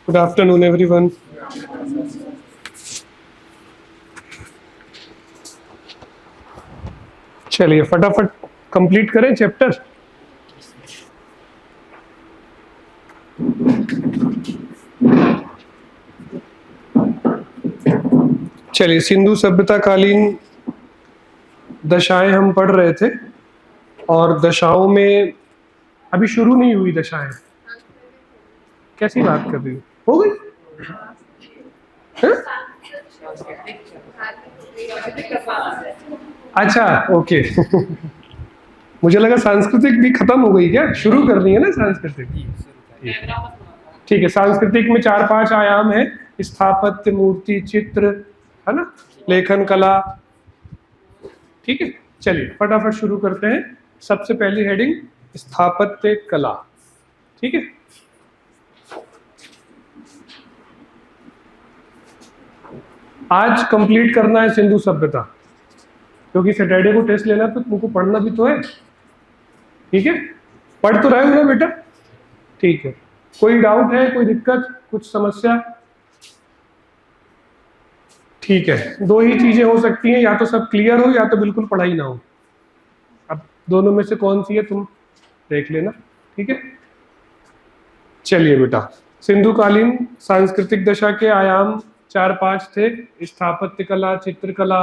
Good afternoon everyone. चलिए फटाफट complete करें चैप्टर। चलिए, सिंधु सभ्यता कालीन दशाएं हम पढ़ रहे थे और दशाओं में अभी शुरू नहीं हुई दशाएं। कैसी बात कर रही हो गई? हैं? अच्छा, ओके। मुझे लगा सांस्कृतिक भी खत्म हो गई, क्या शुरू करनी है ना सांस्कृतिक? ठीक है, सांस्कृतिक में 4-5 आयाम है। स्थापत्य, मूर्ति, चित्र, है ना, लेखन कला। ठीक है, चलिए फटाफट शुरू करते हैं। सबसे पहली हेडिंग स्थापत्य कला। ठीक है, आज कंप्लीट करना है सिंधु सभ्यता, क्योंकि सैटरडे को टेस्ट लेना तो तुमको पढ़ना भी तो है। ठीक है, पढ़ तो रहे हो ना बेटा? ठीक है, कोई डाउट है, कोई दिक्कत, कुछ समस्या? ठीक है, दो ही चीजें हो सकती हैं, या तो सब क्लियर हो या तो बिल्कुल पढ़ाई ना हो। अब दोनों में से कौन सी है तुम देख लेना। ठीक है, चलिए बेटा, सिंधुकालीन सांस्कृतिक दशा के आयाम 4-5 थे। स्थापत्य कला, चित्रकला,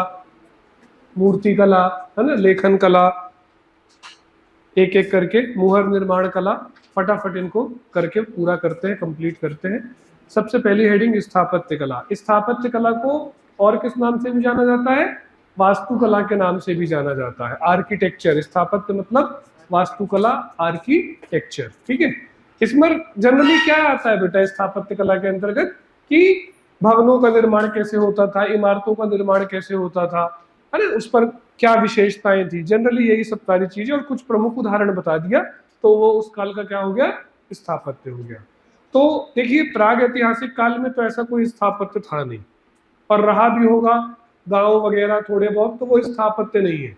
मूर्ति कला, है ना, लेखन कला, एक एक करके मुहर निर्माण कला। फटाफट इनको करके पूरा करते हैं, कंप्लीट करते हैं। सबसे पहली हेडिंग स्थापत्य कला। स्थापत्य कला को और किस नाम से भी जाना जाता है? वास्तुकला के नाम से भी जाना जाता है। आर्किटेक्चर, स्थापत्य मतलब वास्तुकला, आर्किटेक्चर। ठीक है, इसमें जनरली क्या आता है बेटा स्थापत्य कला के अंतर्गत कि भवनों का निर्माण कैसे होता था, इमारतों का निर्माण कैसे होता था, है ना, उस पर क्या विशेषताएं थी, जनरली यही सब सारी चीजें, और कुछ प्रमुख उदाहरण बता दिया तो वो उस काल का क्या हो गया? स्थापत्य हो गया। तो देखिए, प्राग ऐतिहासिक काल में तो ऐसा कोई स्थापत्य था नहीं, और रहा भी होगा गांव वगैरह थोड़े बहुत, तो वो स्थापत्य नहीं है।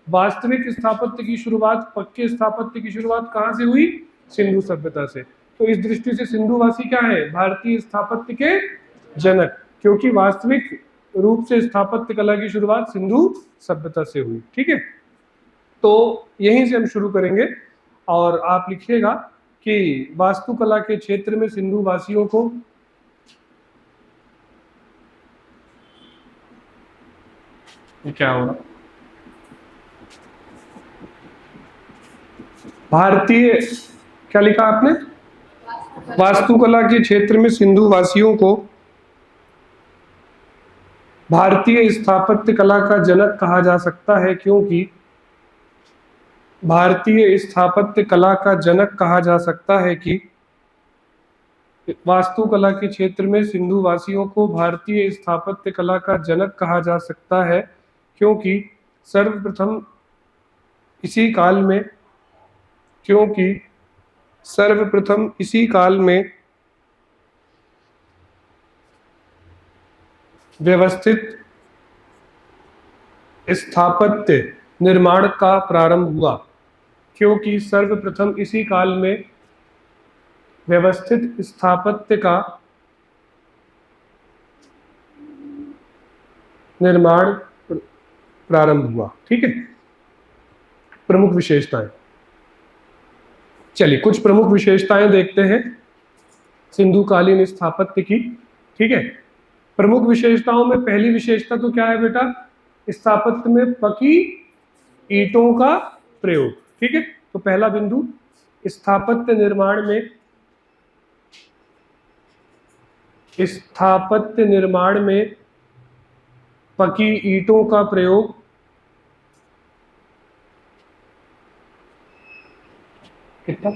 वास्तविक स्थापत्य की शुरुआत, पक्के स्थापत्य की शुरुआत कहाँ से हुई? सिंधु सभ्यता से। तो इस दृष्टि से सिंधुवासी क्या है? भारतीय स्थापत्य के जनक, क्योंकि वास्तविक रूप से स्थापत्य कला की शुरुआत सिंधु सभ्यता से हुई। ठीक है, तो यहीं से हम शुरू करेंगे, और आप लिखिएगा कि वास्तुकला के क्षेत्र में सिंधु वासियों को क्या होगा? भारतीय, क्या लिखा आपने? वास्तुकला के क्षेत्र में सिंधु वासियों को भारतीय स्थापत्य कला का जनक कहा जा सकता है, क्योंकि भारतीय स्थापत्य कला का जनक कहा जा सकता है कि वास्तुकला के क्षेत्र में सिंधु वासियों को भारतीय स्थापत्य कला का जनक कहा जा सकता है, क्योंकि सर्वप्रथम इसी काल में व्यवस्थित स्थापत्य निर्माण का प्रारंभ हुआ। क्योंकि सर्वप्रथम इसी काल में व्यवस्थित स्थापत्य का निर्माण प्रारंभ हुआ। ठीक है, प्रमुख विशेषताएं, चलिए कुछ प्रमुख विशेषताएं देखते हैं सिंधुकालीन स्थापत्य की। ठीक है, प्रमुख विशेषताओं में पहली विशेषता तो क्या है बेटा? स्थापत्य में पकी ईंटों का प्रयोग। ठीक है, तो पहला बिंदु, स्थापत्य निर्माण में पकी ईंटों का प्रयोग कितना?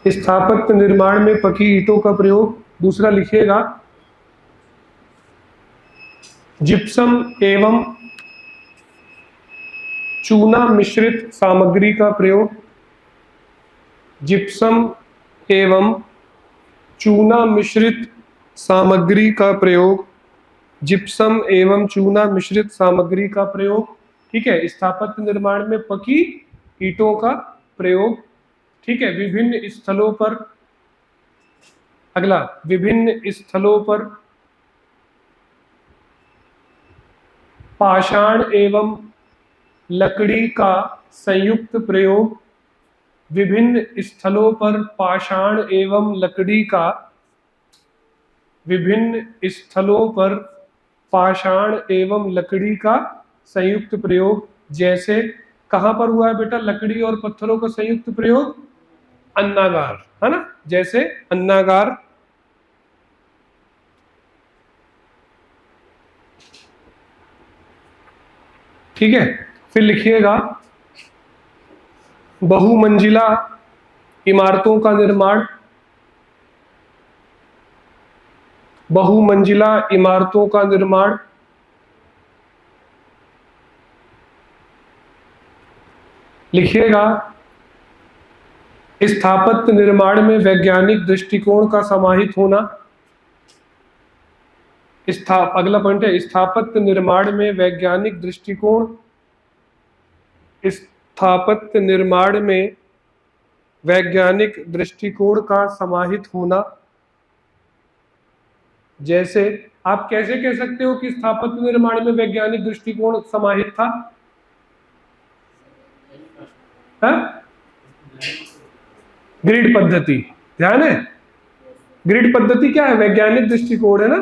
स्थापत्य निर्माण में पकी ईंटों का प्रयोग। दूसरा लिखिएगा, जिप्सम एवं चूना मिश्रित सामग्री का प्रयोग। जिप्सम एवं चूना मिश्रित सामग्री का प्रयोग। जिप्सम एवं चूना मिश्रित सामग्री का प्रयोग। ठीक है, स्थापत्य निर्माण में पकी ईंटों का प्रयोग। ठीक है, विभिन्न स्थलों पर अगला, विभिन्न स्थलों पर पाषाण एवं लकड़ी का संयुक्त प्रयोग। विभिन्न स्थलों पर पाषाण एवं लकड़ी का, विभिन्न स्थलों पर पाषाण एवं लकड़ी का संयुक्त प्रयोग। जैसे कहां पर हुआ है बेटा लकड़ी और पत्थरों का संयुक्त प्रयोग? अन्नागार, है ना, जैसे अन्नागार। ठीक है, फिर लिखिएगा बहुमंजिला इमारतों का निर्माण। बहुमंजिला इमारतों का निर्माण। लिखिएगा स्थापत्य निर्माण में वैज्ञानिक दृष्टिकोण का समाहित होना। अगला पॉइंट है स्थापत्य निर्माण में वैज्ञानिक दृष्टिकोण। स्थापत्य निर्माण में वैज्ञानिक दृष्टिकोण का समाहित होना। जैसे आप कैसे कह सकते हो कि स्थापत्य निर्माण में वैज्ञानिक दृष्टिकोण समाहित था? ग्रिड पद्धति, ध्यान है? ग्रिड पद्धति क्या है? वैज्ञानिक दृष्टिकोण है ना,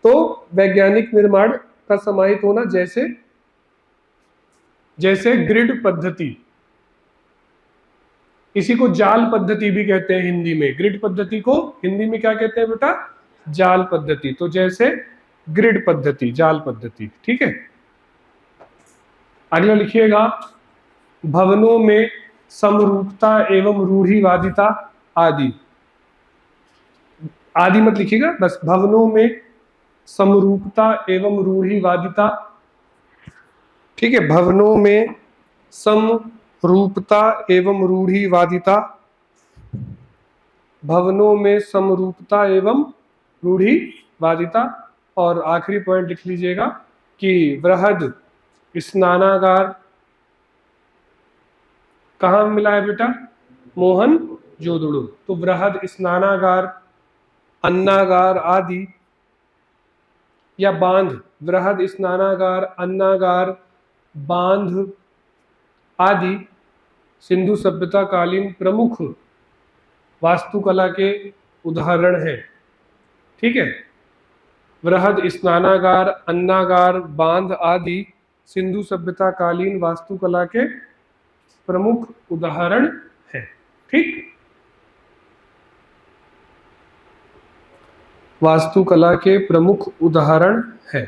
तो वैज्ञानिक निर्माण का समाहित होना। जैसे जैसे ग्रिड पद्धति, इसी को जाल पद्धति भी कहते हैं हिंदी में। ग्रिड पद्धति को हिंदी में क्या कहते हैं बेटा? जाल पद्धति। तो जैसे ग्रिड पद्धति, जाल पद्धति। ठीक है, अगला लिखिएगा भवनों में समरूपता एवं रूढ़िवादिता आदि। आदि मत लिखिएगा, बस भवनों में समरूपता एवं रूढ़िवादिता। ठीक है, भवनों में समरूपता एवं रूढ़िवादिता। भवनों में समरूपता एवं रूढ़िवादिता। और आखिरी पॉइंट लिख लीजिएगा कि वृहद स्नानागार कहाँ मिला है बेटा? मोहनजोदड़ो। तो वृहद स्नानागार, अन्नागार आदि, या बांध, वृहद स्नानागार, अन्नागार, बांध आदि सिंधु सभ्यता कालीन प्रमुख वास्तुकला के उदाहरण हैं। ठीक है, वृहद स्नानागार, अन्नागार, बांध आदि सिंधु सभ्यता कालीन वास्तुकला के प्रमुख उदाहरण हैं। ठीक, वास्तुकला के प्रमुख उदाहरण है।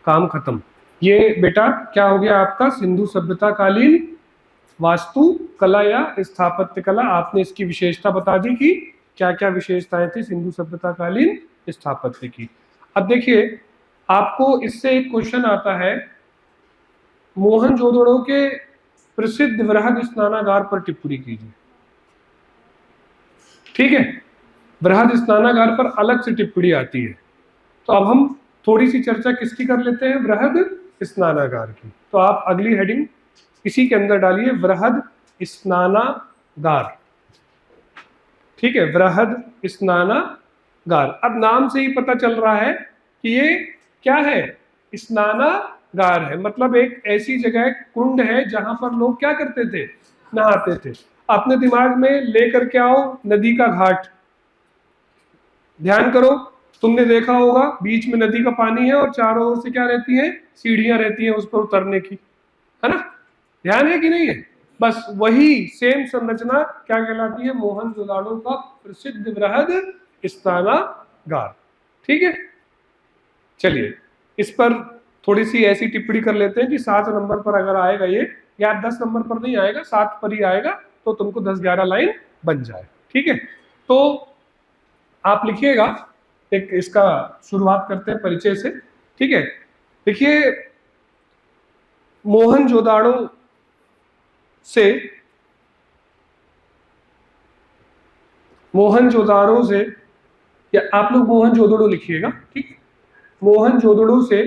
काम खत्म। ये बेटा क्या हो गया आपका? सिंधु सभ्यता कालीन वास्तुकला या स्थापत्य कला। आपने इसकी विशेषता बता दी कि क्या क्या विशेषताएं थी सिंधु सभ्यता कालीन स्थापत्य की। अब देखिए आपको इससे एक क्वेश्चन आता है, मोहनजोदड़ो के प्रसिद्ध वृहद स्नानागार पर टिप्पणी कीजिए। ठीक है, वृहद स्नानागार पर अलग से टिप्पणी आती है। तो अब हम थोड़ी सी चर्चा किसकी कर लेते हैं? वृहद स्नानागार की। तो आप अगली हेडिंग इसी के अंदर डालिए, वृहद स्नानागार। ठीक है, वृहद स्नानागार। अब नाम से ही पता चल रहा है कि ये क्या है? स्नानागार है, मतलब एक ऐसी जगह, कुंड है जहां पर लोग क्या करते थे? नहाते थे। अपने दिमाग में लेकर के आओ नदी का घाट। ध्यान करो, तुमने देखा होगा बीच में नदी का पानी है और चारों ओर से क्या रहती है? सीढ़ियां रहती हैं उस पर उतरने की, है ना? ध्यान है कि नहीं है? बस वही सेम संरचना क्या कहलाती है? मोहनजोदाड़ो का प्रसिद्ध वृहद स्नानागार। ठीक है, चलिए इस पर थोड़ी सी ऐसी टिप्पणी कर लेते हैं कि 7 नंबर पर अगर आएगा ये, या 10 नंबर पर नहीं आएगा, 7 पर ही आएगा, तो तुमको 10-11 लाइन बन जाए। ठीक है, तो आप लिखिएगा। एक इसका शुरुआत करते हैं परिचय से। ठीक है, देखिए मोहनजोदाड़ो से या आप लोग मोहनजोदड़ो लिखिएगा। ठीक, मोहनजोदड़ो से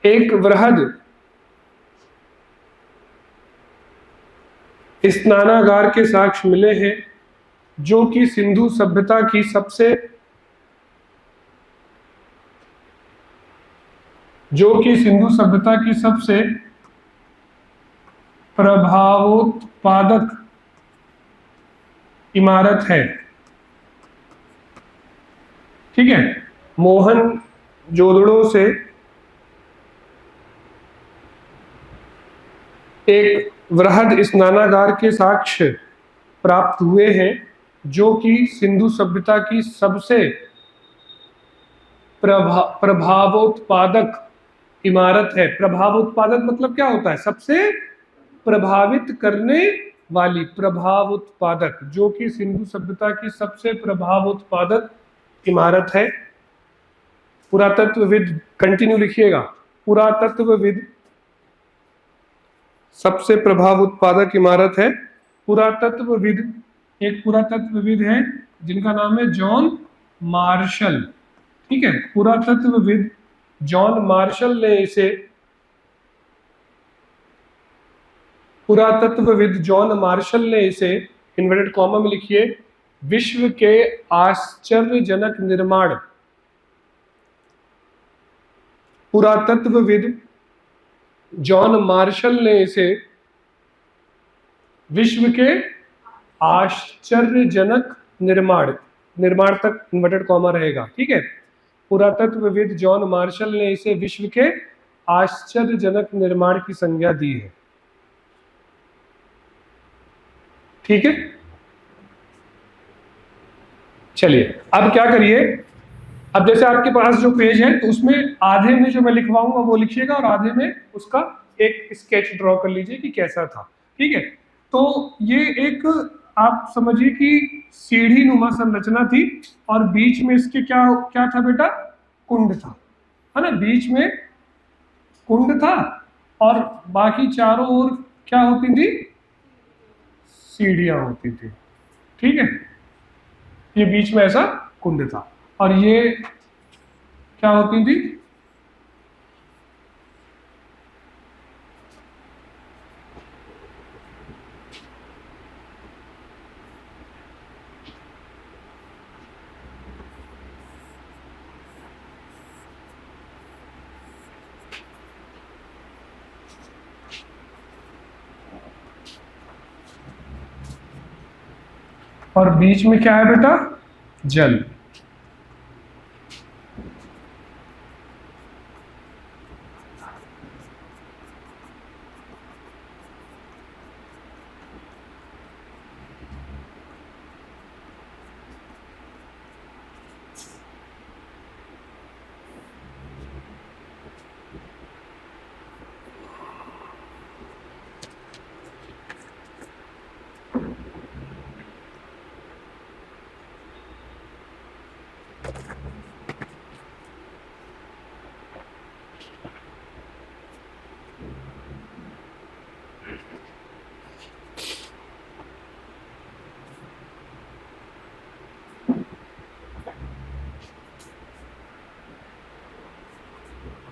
एक वृहद स्नानागार के साक्ष्य मिले हैं जो कि सिंधु सभ्यता की सबसे प्रभावोत्पादक इमारत है। ठीक है, मोहनजोदड़ो से एक वृहद स्नानागार के साक्ष्य प्राप्त हुए हैं जो कि सिंधु सभ्यता की सबसे प्रभावोत्पादक इमारत है। प्रभावोत्पादक मतलब क्या होता है? सबसे प्रभावित करने वाली। प्रभावोत्पादक, जो कि सिंधु सभ्यता की सबसे प्रभावोत्पादक इमारत है। पुरातत्वविद, कंटिन्यू लिखिएगा, पुरातत्वविद सबसे प्रभाव उत्पादक इमारत है। पुरातत्वविद, एक पुरातत्वविद है जिनका नाम है जॉन मार्शल। ठीक है, पुरातत्वविद जॉन मार्शल ने इसे इन्वर्टेड कॉमा में लिखिए, विश्व के आश्चर्यजनक निर्माण। पुरातत्वविद जॉन मार्शल ने इसे विश्व के आश्चर्यजनक निर्माण तक इन्वर्टेड कॉमा रहेगा। ठीक है, पुरातत्वविद जॉन मार्शल ने इसे विश्व के आश्चर्यजनक निर्माण की संज्ञा दी है। ठीक है, चलिए अब क्या करिए, अब जैसे आपके पास जो पेज है तो उसमें आधे में जो मैं लिखवाऊंगा वो लिखिएगा और आधे में उसका एक स्केच ड्रॉ कर लीजिए कि कैसा था। ठीक है, तो ये एक आप समझिए कि सीढ़ी नुमा संरचना थी और बीच में इसके क्या क्या था बेटा? कुंड था, है ना? बीच में कुंड था और बाकी चारों ओर क्या होती थी? सीढ़ियां होती थी। ठीक है, ये बीच में ऐसा कुंड था और ये क्या होती थी? और बीच में क्या है बेटा? जल।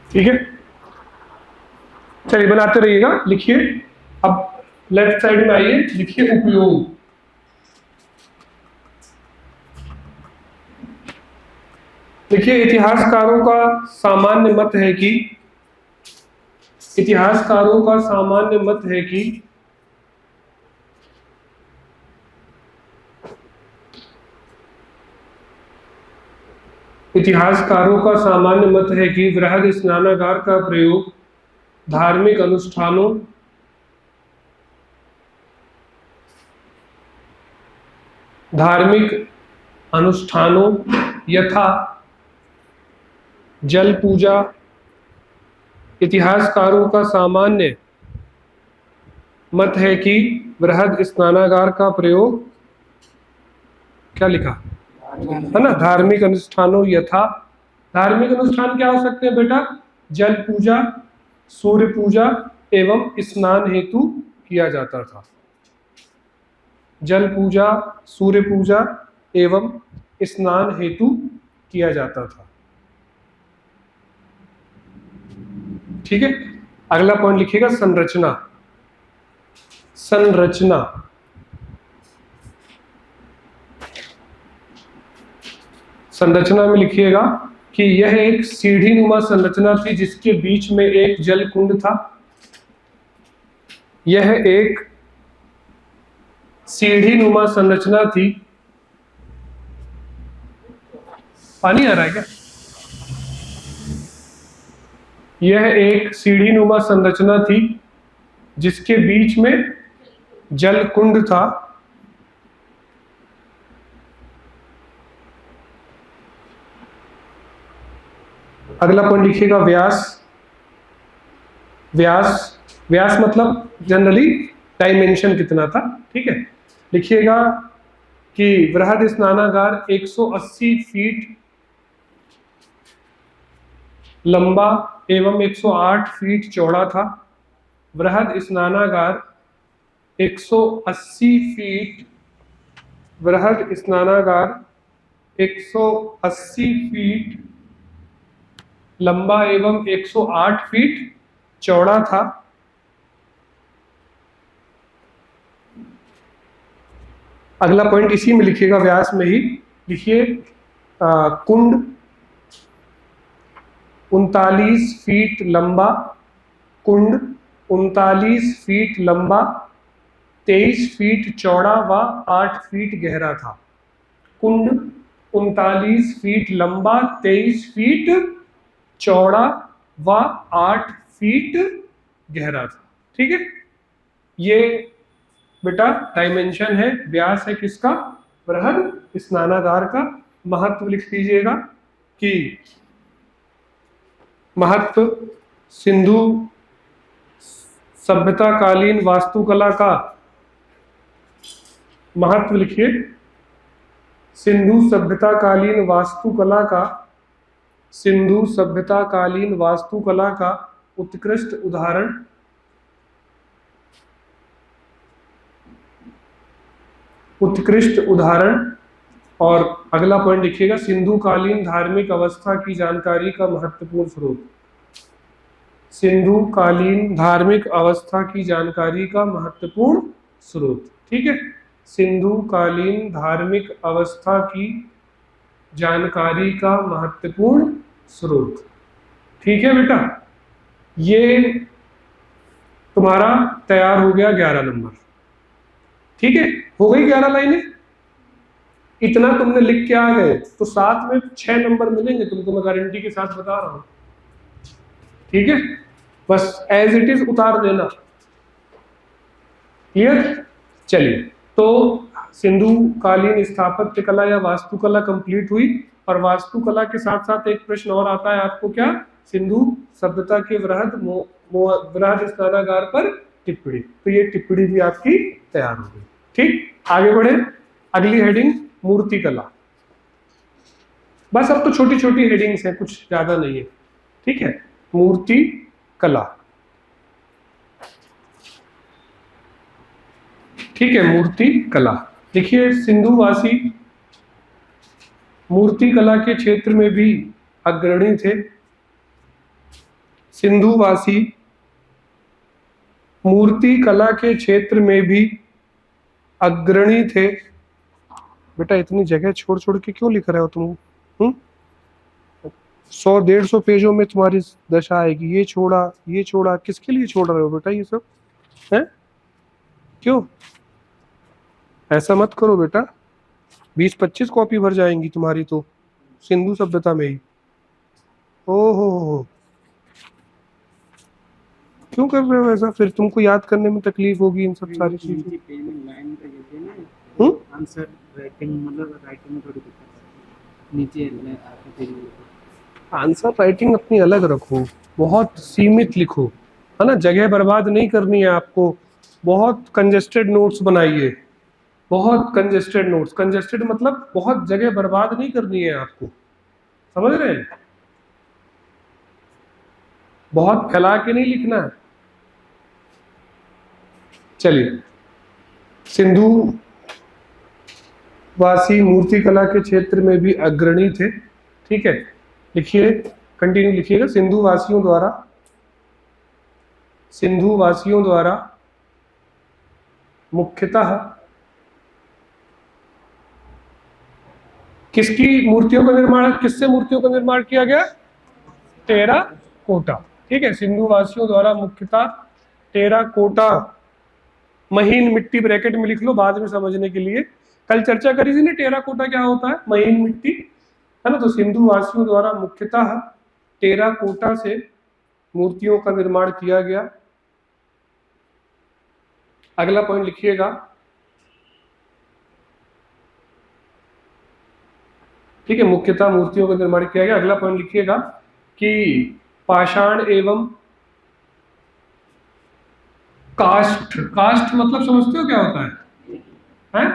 ठीक है, चलिए बनाते रहिएगा, लिखिए। अब लेफ्ट साइड में आइए, लिखिए उपयोग। देखिए, इतिहासकारों का सामान्य मत है कि इतिहासकारों का सामान्य मत है कि वृहद स्नानागार का प्रयोग धार्मिक अनुष्ठानों यथा जल पूजा। इतिहासकारों का सामान्य मत है कि वृहद स्नानागार का प्रयोग, क्या लिखा है ना, धार्मिक अनुष्ठानों यथा। धार्मिक अनुष्ठान क्या हो सकते हैं बेटा? जल पूजा, सूर्य पूजा एवं स्नान हेतु किया जाता था। जल पूजा, सूर्य पूजा एवं स्नान हेतु किया जाता था। ठीक है, अगला पॉइंट लिखिएगा, संरचना। संरचना। संरचना में लिखिएगा कि यह एक सीढ़ी नुमा संरचना थी जिसके बीच में एक जल कुंड था। यह एक सीढ़ी नुमा संरचना थी। पानी आ रहा है क्या? यह एक सीढ़ी नुमा संरचना थी जिसके बीच में जल कुंड था। अगला पॉइंट लिखिएगा व्यास। व्यास व्यास मतलब जनरली डायमेंशन कितना था, ठीक है। लिखिएगा कि बृहद स्नानागार 180 फीट लंबा एवं 108 फीट चौड़ा था। बृहद स्नानागार 180 फीट, बृहद स्नानागार 180 फीट लंबा एवं 108 फीट चौड़ा था। अगला पॉइंट इसी में लिखिएगा, व्यास में ही लिखिए कुंड 39 फीट लंबा, कुंड 39 फीट लंबा, 23 फीट चौड़ा व 8 फीट गहरा था। कुंड 39 फीट लंबा, 23 फीट चौड़ा व 8 फीट गहरा था, ठीक है। ये बेटा डायमेंशन है, व्यास है किसका? बृहद स्नानागार का। महत्व लिख दीजिएगा कि महत्व सिंधु सभ्यता कालीन वास्तुकला का, महत्व लिखिए सिंधु सभ्यता कालीन वास्तुकला का, सिंधु सभ्यता कालीन वास्तुकला का उत्कृष्ट उदाहरण, उत्कृष्ट उदाहरण। और अगला पॉइंट लिखिएगा सिंधु कालीन धार्मिक अवस्था की जानकारी का महत्वपूर्ण स्रोत। सिंधु कालीन धार्मिक अवस्था की जानकारी का महत्वपूर्ण स्रोत, ठीक है। सिंधु कालीन धार्मिक अवस्था की जानकारी का महत्वपूर्ण स्रोत, ठीक है बेटा। ये तुम्हारा तैयार हो गया 11 नंबर, ठीक है। हो गई 11 लाइनें। इतना तुमने लिख के आ गए तो साथ में 6 नंबर मिलेंगे तुमको, मैं गारंटी के साथ बता रहा हूं, ठीक है। बस एज इट इज उतार देना, क्लियर। चलिए, तो सिंधु कालीन स्थापत्य कला या वास्तुकला कंप्लीट हुई। और वास्तुकला के साथ साथ एक प्रश्न और आता है आपको, क्या? सिंधु सभ्यता के बृहद स्नानागार पर टिप्पणी। तो ये टिप्पणी भी आपकी तैयार हो गई, ठीक। आगे बढ़े, अगली हेडिंग मूर्ति कला। बस अब तो छोटी छोटी हेडिंग्स हैं, कुछ ज्यादा नहीं है, ठीक है। मूर्ति कला, ठीक है। मूर्ति कला देखिए, सिंधुवासी मूर्ति कला के क्षेत्र में भी अग्रणी थे। सिंधुवासी मूर्ति कला के क्षेत्र में भी अग्रणी थे। बेटा इतनी जगह छोड़ छोड़ के क्यों लिख रहे हो तुम? 100-150 पेजों में तुम्हारी दशा आएगी। ये छोड़ा, किसके लिए छोड़ रहे हो बेटा ये सब है? क्यों ऐसा मत करो बेटा, 20-25 कॉपी भर जाएंगी तुम्हारी तो सिंधु सभ्यता में ही। ओहो, क्यों कर रहे हो ऐसा? फिर तुमको याद करने में तकलीफ होगी इन सब सारी चीजें। आंसर राइटिंग मतलब राइटिंग में थोड़ी दिक्कत है, नीचे आंसर राइटिंग अपनी अलग रखो, बहुत सीमित लिखो, है ना। जगह बर्बाद नहीं करनी है आपको। बहुत कंजेस्टेड नोट्स बनाइए, बहुत कंजेस्टेड नोट्स। कंजेस्टेड मतलब बहुत जगह बर्बाद नहीं करनी है आपको, समझ रहे हैं? बहुत फैला के नहीं लिखना है। चलिए, सिंधु वासी मूर्ति कला के क्षेत्र में भी अग्रणी थे, ठीक है। लिखिए, कंटिन्यू लिखिएगा। सिंधु वासियों द्वारा मुख्यतः किसकी मूर्तियों का निर्माण, किससे मूर्तियों का निर्माण किया गया? टेराकोटा। ठीक है, सिंधु वासियों द्वारा मुख्यतः टेराकोटा, महीन मिट्टी ब्रैकेट में लिख लो बाद में समझने के लिए। कल चर्चा करी थी ना टेराकोटा क्या होता है, महीन मिट्टी, है ना। तो सिंधु वासियों द्वारा मुख्यतः टेराकोटा से मूर्तियों का निर्माण किया गया। अगला पॉइंट लिखिएगा, ठीक है, मुख्यतः मूर्तियों का निर्माण किया गया। अगला पॉइंट लिखिएगा कि पाषाण एवं काष्ठ, काष्ठ मतलब समझते हो क्या होता है?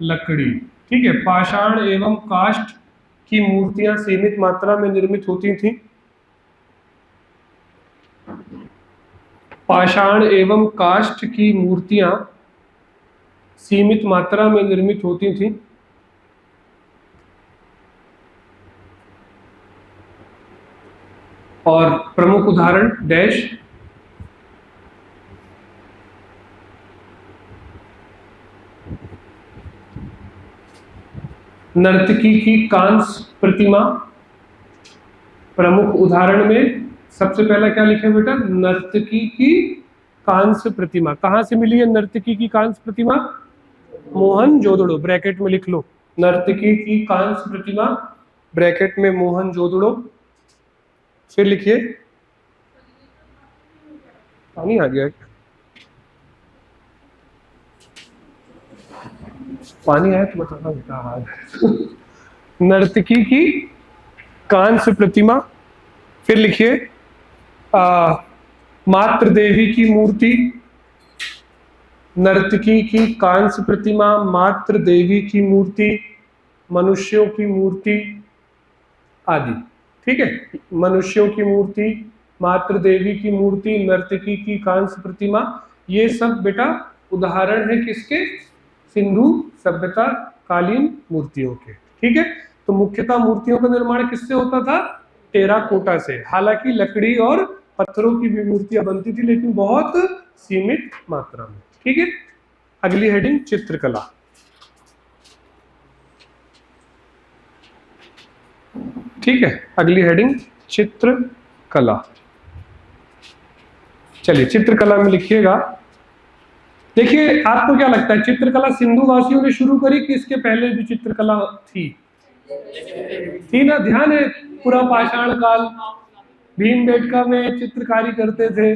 लकड़ी। ठीक है, पाषाण एवं काष्ठ की मूर्तियां सीमित मात्रा में निर्मित होती थीं। पाषाण एवं काष्ठ की मूर्तियां सीमित मात्रा में निर्मित होती थीं। और प्रमुख उदाहरण डैश, नर्तकी की कांस्य प्रतिमा। प्रमुख उदाहरण में सबसे पहला क्या लिखे बेटा? नर्तकी की कांस्य प्रतिमा। कहां से मिली है नर्तकी की कांस्य प्रतिमा? मोहनजोदड़ो, ब्रैकेट में लिख लो, नर्तकी की कांस्य प्रतिमा, ब्रैकेट में मोहनजोदड़ो। फिर लिखिए, पानी आ गया, पानी आया तो बताना बेटा आज। नर्तकी की कांस्य प्रतिमा। फिर लिखिए मातृ देवी की मूर्ति, नर्तकी की कांस्य प्रतिमा, मातृ देवी की मूर्ति, मनुष्यों की मूर्ति आदि। ठीक है, मनुष्यों की मूर्ति, मातृ देवी की मूर्ति, नर्तकी की कांस्य प्रतिमा, ये सब बेटा उदाहरण है किसके? सिंधु सभ्यता कालीन मूर्तियों के। ठीक है, तो मुख्यतः मूर्तियों का निर्माण किससे होता था? टेराकोटा से। हालांकि लकड़ी और पत्थरों की भी मूर्तियां बनती थी लेकिन बहुत सीमित मात्रा में। ठीक है, अगली हेडिंग चित्रकला। ठीक है, अगली हेडिंग चित्रकला। चलिए चित्रकला में लिखिएगा, देखिए आपको क्या लगता है चित्रकला सिंधु वासियों ने शुरू करी कि इसके पहले भी चित्रकला थी? थी ना, ध्यान है, पूरा पाषाण काल भीमबेटका में चित्रकारी करते थे,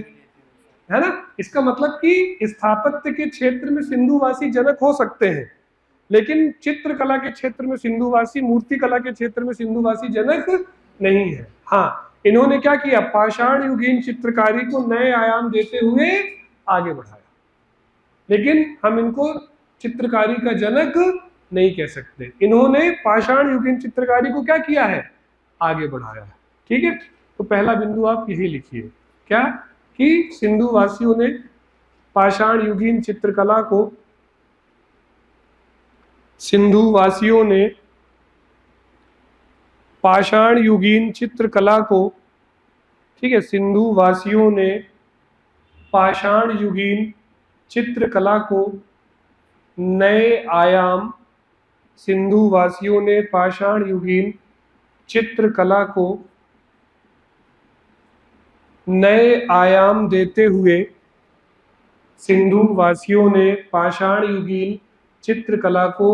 है ना। इसका मतलब कि स्थापत्य के क्षेत्र में सिंधुवासी जनक हो सकते हैं लेकिन चित्रकला के क्षेत्र में सिंधुवासी, मूर्ति कला के क्षेत्र में सिंधुवासी जनक नहीं है। हाँ, इन्होंने क्या किया? पाषाण युगीन चित्रकारी को नए आयाम देते हुए आगे बढ़ाया, लेकिन हम इनको चित्रकारी का जनक नहीं कह सकते। इन्होंने पाषाण युगीन चित्रकारी को क्या किया है? आगे बढ़ाया है। ठीक है, तो पहला बिंदु आप यही लिखिए, क्या कि सिंधु वासियों ने पाषाण युगीन चित्रकला को, सिंधु वासियों ने पाषाण युगीन चित्रकला को, ठीक है, सिंधु वासियों ने पाषाण युगीन चित्रकला को नए आयाम, सिंधु वासियों ने पाषाण युगीन चित्रकला को नए आयाम देते हुए, सिंधु वासियों ने पाषाण युगीन चित्रकला को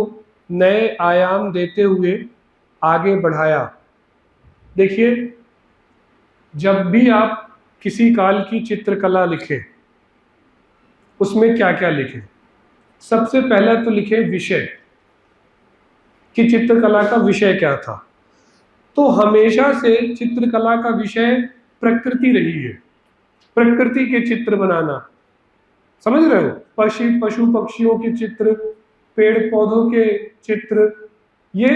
नए आयाम देते हुए आगे बढ़ाया। देखिए, जब भी आप किसी काल की चित्रकला लिखें उसमें क्या क्या लिखें? सबसे पहला तो लिखें विषय, कि चित्रकला का विषय क्या था। तो हमेशा से चित्रकला का विषय प्रकृति रही है, प्रकृति के चित्र बनाना, समझ रहे हो? पशु पक्षियों के चित्र, पेड़ पौधों के चित्र, ये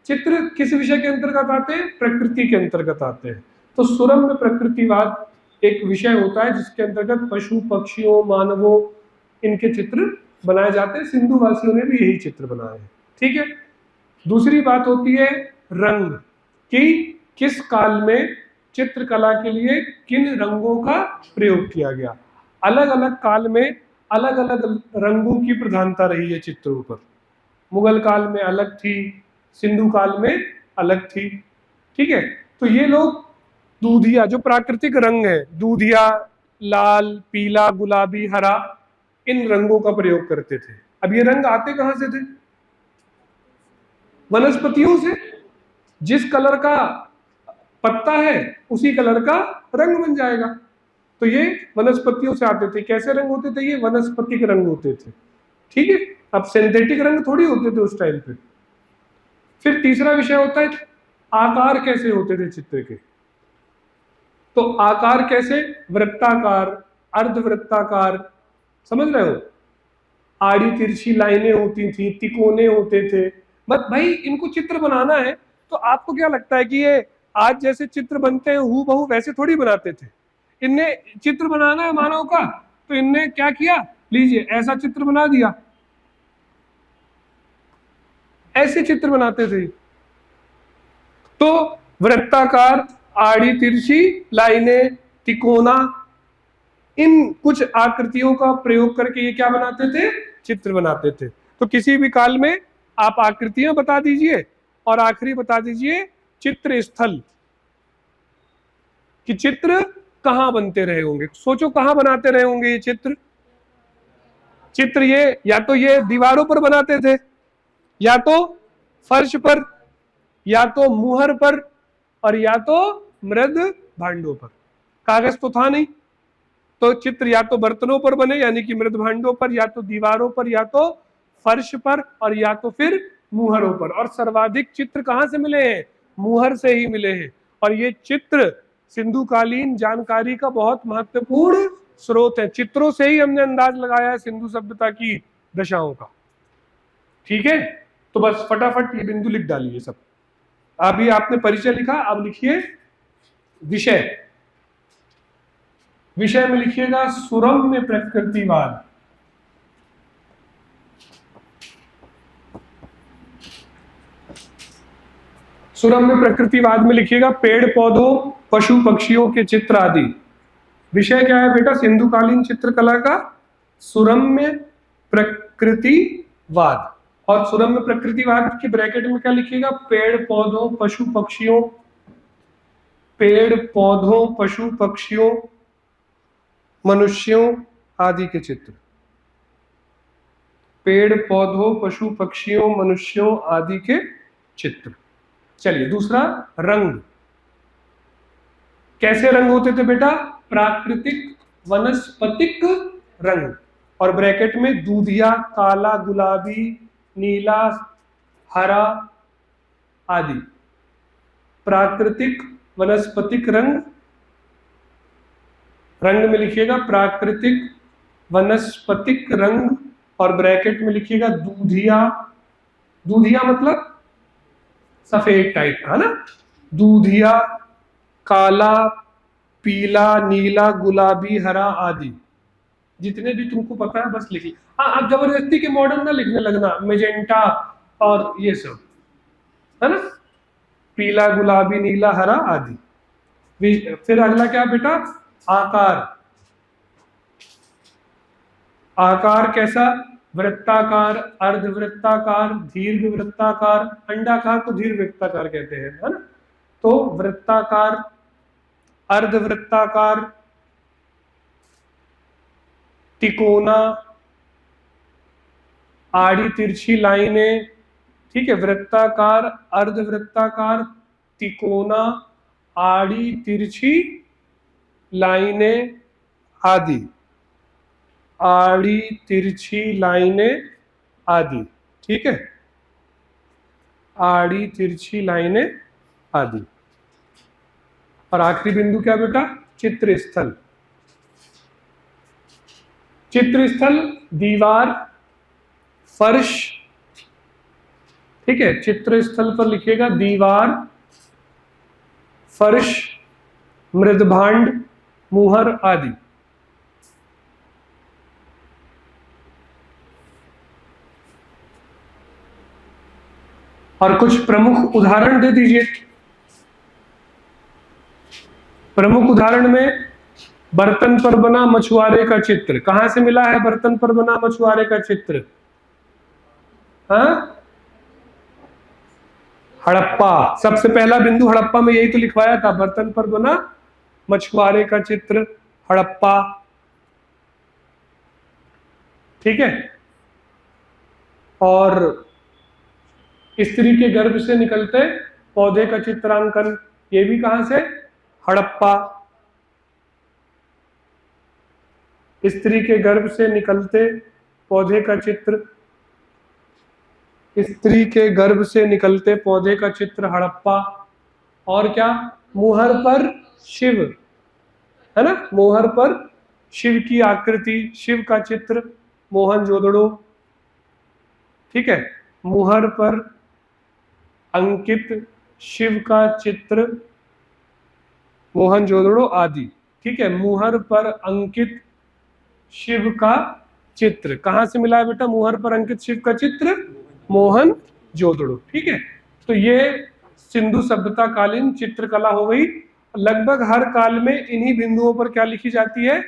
चित्र किस विषय के अंतर्गत आते हैं? प्रकृति के अंतर्गत आते हैं। तो सुरम्य प्रकृतिवाद एक विषय होता है जिसके अंतर्गत पशु पक्षियों, मानवों, इनके चित्र बनाए जाते हैं। सिंधु वासियों ने भी यही चित्र बनाए हैं। ठीक है, दूसरी बात होती है रंग, कि किस काल में चित्रकला के लिए किन रंगों का प्रयोग किया गया। अलग अलग काल में अलग अलग रंगों की प्रधानता रही है चित्रों पर। मुगल काल में अलग थी, सिंधु काल में अलग थी, ठीक है। तो ये लोग दूधिया, जो प्राकृतिक रंग है, दूधिया, लाल, पीला, गुलाबी, हरा, इन रंगों का प्रयोग करते थे। अब ये रंग आते कहां से थे? वनस्पतियों से। जिस कलर का पत्ता है उसी कलर का रंग बन जाएगा। तो ये वनस्पतियों से आते थे। कैसे रंग होते थे? ये वनस्पतिक रंग होते थे, ठीक है। अब सिंथेटिक रंग थोड़ी होते थे उस टाइम पे। फिर तीसरा विषय होता है आकार कैसे होते थे चित्र के। तो आकार कैसे? वृत्ताकार, अर्धवृत्ताकार, समझ रहे हो? आड़ी तिरछी लाइनें होती थी, तिकोने होते थे। बस भाई इनको चित्र बनाना है तो आपको क्या लगता है कि ये आज जैसे चित्र बनते हैं हूबहू वैसे थोड़ी बनाते थे? इनने चित्र बनाना है मानव का, तो इनने क्या किया? लीजिए ऐसा चित्र बना दिया, ऐसे चित्र बनाते थे। तो वृत्ताकार, आड़ी तिरछी लाइनें, तिकोना, इन कुछ आकृतियों का प्रयोग करके ये क्या बनाते थे? चित्र बनाते थे। तो किसी भी काल में आप आकृतियां बता दीजिए और आखिरी बता दीजिए चित्र स्थल, कि चित्र कहां बनते रहे होंगे। सोचो कहां बनाते रहे होंगे ये चित्र? चित्र ये या तो ये दीवारों पर बनाते थे, या तो फर्श पर, या तो मुहर पर, और या तो मृद भांडों पर। कागज तो था नहीं, तो चित्र या तो बर्तनों पर बने यानी कि मृद भांडों पर, या तो दीवारों पर, या तो फर्श पर, और या तो फिर मुहरों पर। और सर्वाधिक चित्र कहां से मिले हैं? मुहर से ही मिले हैं। और ये चित्र सिंधु कालीन जानकारी का बहुत महत्वपूर्ण स्रोत है। चित्रों से ही हमने अंदाज लगाया है सिंधु सभ्यता की दशाओं का, ठीक है। तो बस फटाफट ये बिंदु लिख डालिए सब। अभी आपने परिचय लिखा, अब लिखिए विषय। विषय में लिखिएगा सुरम्य प्रकृतिवाद। सुरम्य प्रकृतिवाद में लिखिएगा पेड़ पौधों, पशु पक्षियों के चित्र आदि। विषय क्या है बेटा? सिंधुकालीन चित्रकला का सुरम्य प्रकृतिवाद। और सुरम्य प्रकृतिवाद के ब्रैकेट में क्या लिखिएगा? पेड़ पौधों, पशु पक्षियों, पेड़ पौधों, पशु पक्षियों, मनुष्यों आदि के चित्र। पेड़ पौधों, पशु पक्षियों, मनुष्यों आदि के चित्र। चलिए दूसरा, रंग। कैसे रंग होते थे बेटा? प्राकृतिक वनस्पतिक रंग। और ब्रैकेट में दूधिया, काला, गुलाबी, नीला, हरा आदि। प्राकृतिक वनस्पतिक रंग। रंग में लिखिएगा प्राकृतिक वनस्पतिक रंग, और ब्रैकेट में लिखिएगा दूधिया। दूधिया मतलब सफेद टाइप का, है ना? दूधिया, काला, पीला, नीला, गुलाबी, हरा आदि। जितने भी तुमको पता है बस लिखिए। हाँ, आप जबरदस्ती के मॉडर्न ना लिखने लगना, मेजेंटा और ये सब, है ना? पीला, गुलाबी, नीला, हरा आदि। फिर अगला क्या बेटा? आकार। आकार कैसा? वृत्ताकार, अर्धवृत्ताकार, दीर्घ वृत्ताकार, अंडाकार को दीर्घ वृत्ताकार कहते हैं, है ना? तो वृत्ताकार, अर्धवृत्ताकार, तिकोना, आड़ी तिरछी लाइनें, ठीक है। वृत्ताकार, अर्धवृत्ताकार, तिकोना, आड़ी तिरछी लाइनें आदि। आड़ी तिरछी लाइनें आदि, ठीक है। आड़ी तिरछी लाइनें आदि। और आखिरी बिंदु क्या बेटा? चित्रस्थल। चित्रस्थल दीवार, फर्श, ठीक है। चित्रस्थल पर लिखिएगा दीवार, फर्श, मृदभांड, मुहर आदि। और कुछ प्रमुख उदाहरण दे दीजिए। प्रमुख उदाहरण में बर्तन पर बना मछुआरे का चित्र, कहां से मिला है बर्तन पर बना मछुआरे का चित्र? हाँ, हड़प्पा। सबसे पहला बिंदु हड़प्पा में यही तो लिखवाया था, बर्तन पर बना मछुआरे का चित्र, हड़प्पा। ठीक है। और स्त्री के गर्भ से निकलते पौधे का चित्रांकन, ये भी कहां से? हड़प्पा। स्त्री के गर्भ से निकलते पौधे का चित्र, स्त्री के गर्भ से निकलते पौधे का चित्र, हड़प्पा। और क्या? मुहर पर शिव, है ना, मोहर पर शिव की आकृति, शिव का चित्र, मोहनजोदड़ो। ठीक है, मुहर पर अंकित शिव का चित्र, मोहनजोदड़ो आदि। ठीक है, मुहर पर अंकित शिव का चित्र कहां से मिला है बेटा? मुहर पर अंकित शिव का चित्र, मोहनजोदड़ो। ठीक है, तो ये सिंधु सभ्यता कालीन चित्रकला हो गई। लगभग हर काल में इन्हीं बिंदुओं पर क्या लिखी जाती है?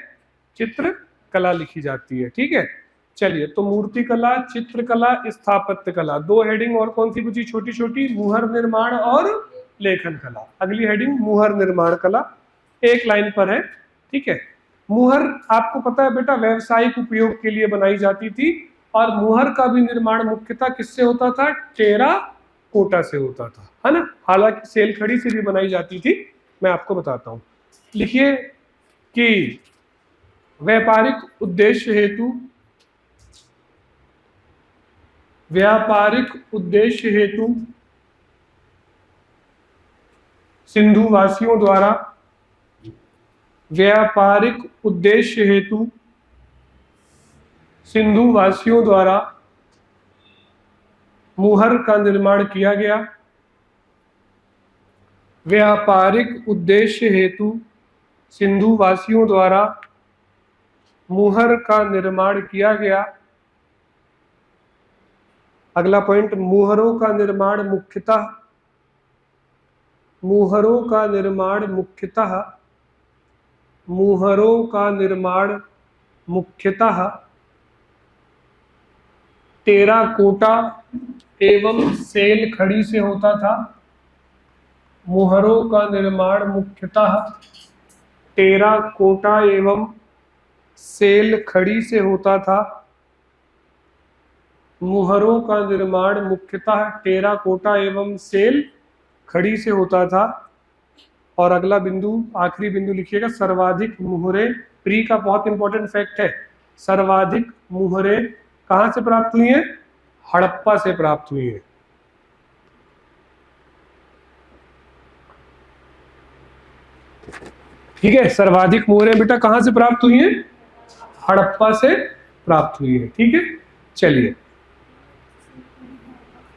चित्रकला लिखी जाती है। ठीक है, चलिए, तो मूर्ति कला, चित्रकला, स्थापत्य कला, दो हेडिंग और कौन सी बची छोटी छोटी? मुहर निर्माण और लेखन कला। अगली हेडिंग मुहर निर्माण कला, एक लाइन पर है। ठीक है, मुहर आपको पता है बेटा व्यवसायिक उपयोग के लिए बनाई जाती थी, और मुहर का भी निर्माण मुख्यतः किससे होता था? टेराकोटा से होता था, है ना। हालांकि सेल खड़ी से भी बनाई जाती थी, मैं आपको बताता हूं। लिखिए कि व्यापारिक उद्देश्य हेतु, व्यापारिक उद्देश्य हेतु सिंधु वासियों द्वारा, व्यापारिक उद्देश्य हेतु सिंधु वासियों द्वारा मुहर का निर्माण किया गया। व्यापारिक उद्देश्य हेतु सिंधु वासियों द्वारा मुहर का निर्माण किया गया। अगला पॉइंट, मुहरों का निर्माण मुख्यतः, मुहरों का निर्माण मुख्यतः, मुहरों का निर्माण मुख्यतः टेराकोटा एवं सेल खड़ी से होता था। मुहरों का निर्माण मुख्यतः टेराकोटा एवं सेल खड़ी से होता था। मुहरों का निर्माण मुख्यतः टेराकोटा एवं सेल खड़ी से होता था। और अगला बिंदु, आखिरी बिंदु लिखिएगा, सर्वाधिक मुहरें, प्री का बहुत इंपॉर्टेंट फैक्ट है, सर्वाधिक मुहरें कहां से प्राप्त हुई हैं? हड़प्पा से प्राप्त हुई हैं। ठीक है, सर्वाधिक मुहरें बेटा कहां से प्राप्त हुई हैं? हड़प्पा से प्राप्त हुई है। ठीक है, चलिए,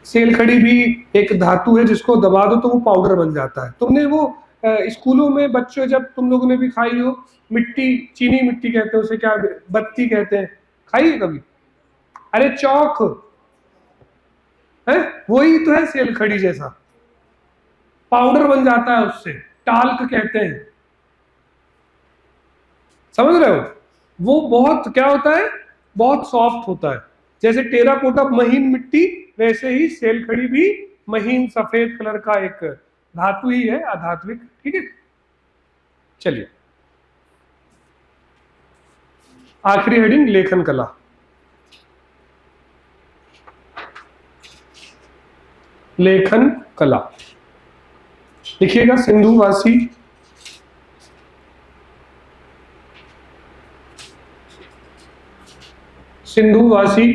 सेल खड़ी भी एक धातु है, जिसको दबा दो तो वो पाउडर बन जाता है। तुमने वो स्कूलों में बच्चों, जब तुम लोगों ने भी खाई हो, मिट्टी, चीनी मिट्टी कहते हैं उसे, क्या बत्ती कहते हैं, खाई है कभी? अरे चौक है, वही तो है सेल खड़ी जैसा, पाउडर बन जाता है उससे, टाल्क कहते हैं, समझ रहे हो? वो बहुत क्या होता है? बहुत सॉफ्ट होता है। जैसे टेराकोटा महीन मिट्टी, वैसे ही सेल खड़ी भी महीन सफेद कलर का एक धातु ही है, अधात्विक। ठीक है, चलिए, आखिरी हेडिंग लेखन कला। लेखन कला लिखिएगा, सिंधुवासी सिंधुवासी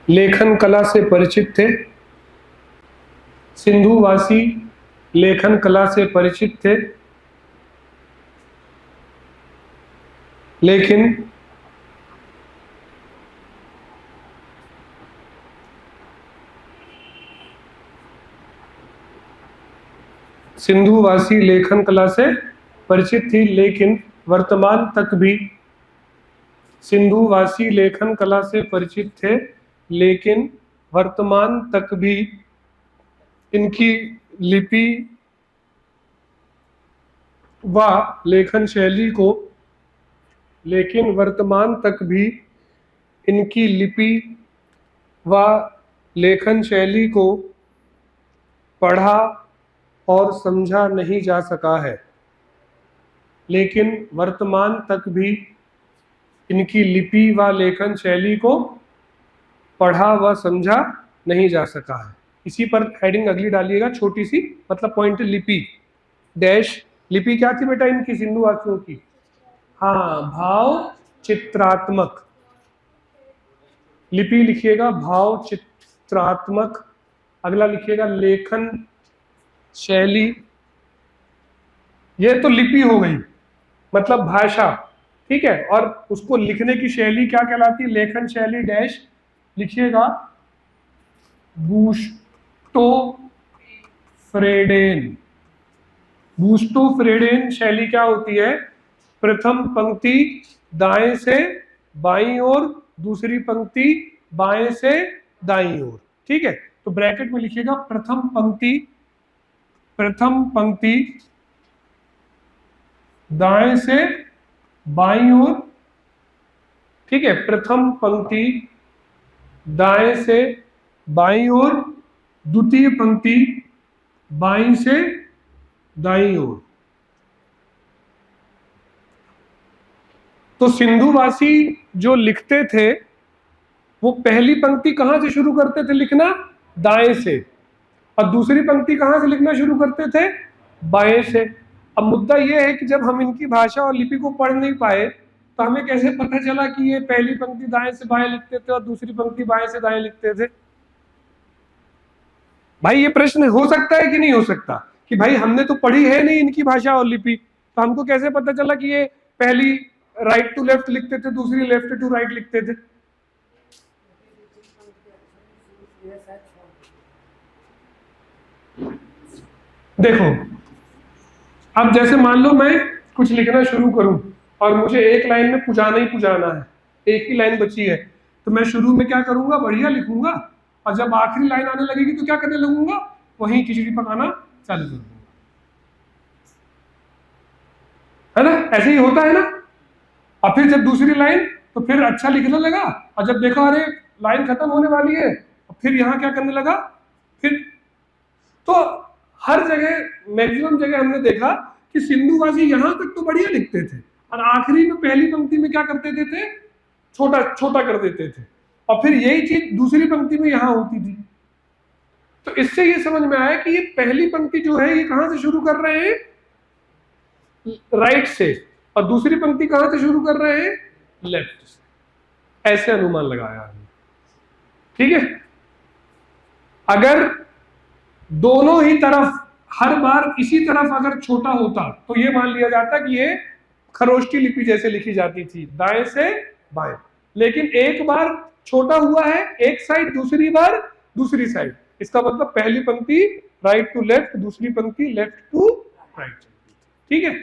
लेखन कला से परिचित थे। सिंधुवासी लेखन कला से परिचित थे, लेकिन सिंधुवासी लेखन कला से परिचित थी, लेकिन वर्तमान तक भी सिंधुवासी लेखन कला से परिचित थे, लेकिन वर्तमान तक भी इनकी लिपि व लेखन शैली को, लेकिन वर्तमान तक भी इनकी लिपि व लेखन शैली को पढ़ा और समझा नहीं जा सका है। लेकिन वर्तमान तक भी इनकी लिपि व लेखन शैली को पढ़ा व समझा नहीं जा सका है। इसी पर हेडिंग अगली डालिएगा छोटी सी, मतलब पॉइंट लिपि डैश। लिपि क्या थी बेटा इनकी, सिंधु वासियों की? हाँ, भाव चित्रात्मक। लिपि लिखिएगा भाव चित्रात्मक। अगला लिखिएगा लेखन शैली। ये तो लिपि हो गई, मतलब भाषा, ठीक है। और उसको लिखने की शैली क्या कहलाती है? लेखन शैली डैश लिखिएगा बूस्टो फ्रेडेन। बूस्टो फ्रेडेन शैली क्या होती है? प्रथम पंक्ति दाएं से बाईं ओर, दूसरी पंक्ति बाएं से दाईं ओर, ठीक है। तो ब्रैकेट में लिखिएगा प्रथम पंक्ति दाएं से बाईं ओर, ठीक है। प्रथम पंक्ति दाएं से बाईं ओर, द्वितीय पंक्ति बाईं से दाईं ओर। तो सिंधुवासी जो लिखते थे वो पहली पंक्ति कहां से शुरू करते थे लिखना? दाएं से। और दूसरी पंक्ति कहां से लिखना शुरू करते थे? बाएं से। अब मुद्दा यह है कि जब हम इनकी भाषा और लिपि को पढ़ नहीं पाए तो हमें कैसे पता चला कि ये पहली पंक्ति दाएं से बाएं लिखते थे और दूसरी पंक्ति बाएं से दाएं लिखते थे? भाई ये प्रश्न हो सकता है कि नहीं हो सकता कि भाई हमने तो पढ़ी है नहीं इनकी भाषा और लिपि, तो हमको कैसे पता चला कि ये पहली राइट टू लेफ्ट लिखते थे, दूसरी लेफ्ट टू राइट लिखते थे? देखो, अब जैसे मान लो मैं कुछ लिखना शुरू करूं और मुझे एक लाइन में पुजाना ही पुजाना है, एक ही लाइन बची है, तो मैं शुरू में क्या करूंगा? बढ़िया लिखूंगा, और जब आखिरी लाइन आने लगेगी तो क्या करने लगूंगा? वहीं खिचड़ी पकाना चालू कर दूंगा, है ना? ऐसे ही होता है ना। और फिर जब दूसरी लाइन, तो फिर अच्छा लिखने लगा, और जब देखा अरे लाइन खत्म होने वाली है, फिर यहाँ क्या करने लगा? फिर तो हर जगह, मैक्सिमम जगह हमने देखा कि सिंधुवासी यहां तक तो बढ़िया लिखते थे और आखिरी में पहली पंक्ति में क्या करते थे? छोटा छोटा कर देते थे, और फिर यही चीज दूसरी पंक्ति में यहां होती थी। तो इससे ये समझ में आया कि ये पहली पंक्ति जो है ये कहां से शुरू कर रहे हैं? राइट से, और दूसरी पंक्ति कहां से शुरू कर रहे हैं? लेफ्ट से। ऐसे अनुमान लगाया हमने, ठीक है। अगर दोनों ही तरफ हर बार इसी तरफ अगर छोटा होता तो ये मान लिया जाता कि ये खरोष्टी लिपि जैसे लिखी जाती थी, दाएं से बाएं। लेकिन एक बार छोटा हुआ है एक साइड, दूसरी बार दूसरी साइड, इसका मतलब पहली पंक्ति राइट टू लेफ्ट, दूसरी पंक्ति लेफ्ट टू राइट, ठीक है।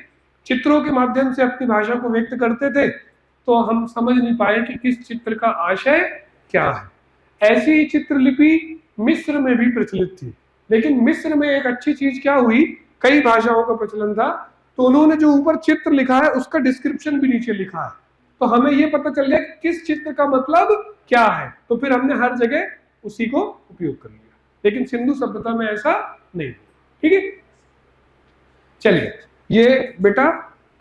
चित्रों के माध्यम से अपनी भाषा को व्यक्त करते थे, तो हम समझ नहीं पाए कि किस चित्र का आशय क्या है। ऐसी ही चित्रलिपि मिस्र में भी प्रचलित थी, लेकिन मिस्र में एक अच्छी चीज क्या हुई, कई भाषाओं का प्रचलन था, तो उन्होंने जो ऊपर चित्र लिखा है उसका डिस्क्रिप्शन भी नीचे लिखा है, तो हमें ये पता चल गया कि किस चित्र का मतलब क्या है, तो फिर हमने हर जगह उसी को उपयोग कर लिया। लेकिन सिंधु सभ्यता में ऐसा नहीं, ठीक है। चलिए, ये बेटा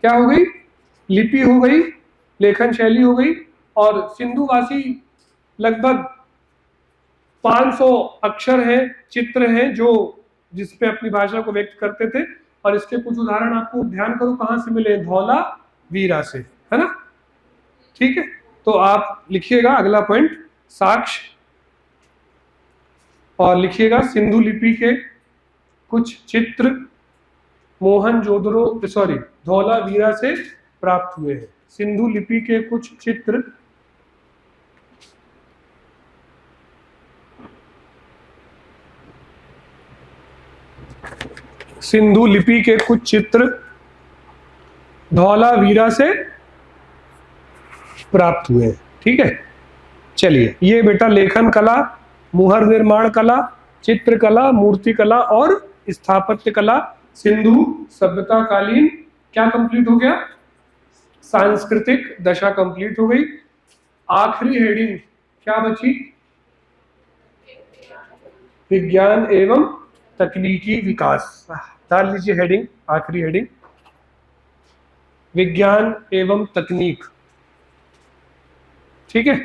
क्या हो गई? लिपि हो गई, लेखन शैली हो गई, और सिंधुवासी लगभग 500 अक्षर हैं, चित्र हैं जो जिसपे अपनी भाषा को व्यक्त करते थे। और इसके कुछ उदाहरण आपको ध्यान करो कहां से मिले? धौलावीरा से, है ना, ठीक है। तो आप लिखिएगा अगला पॉइंट साक्ष्य, और लिखिएगा सिंधु लिपि के कुछ चित्र धौलावीरा से प्राप्त हुए हैं। सिंधु लिपि के कुछ चित्र सिंधु लिपि के कुछ चित्र धौलावीरा से प्राप्त हुए, ठीक है। चलिए, ये बेटा लेखन कला, मुहर निर्माण कला, चित्रकला, मूर्ति कला और स्थापत्य कला सिंधु सभ्यता कालीन क्या कंप्लीट हो गया? सांस्कृतिक दशा कंप्लीट हो गई। आखिरी हेडिंग क्या बची? विज्ञान एवं तकनीकी विकास। डाल लीजिए हेडिंग, आखिरी हेडिंग, विज्ञान एवं तकनीक। ठीक है,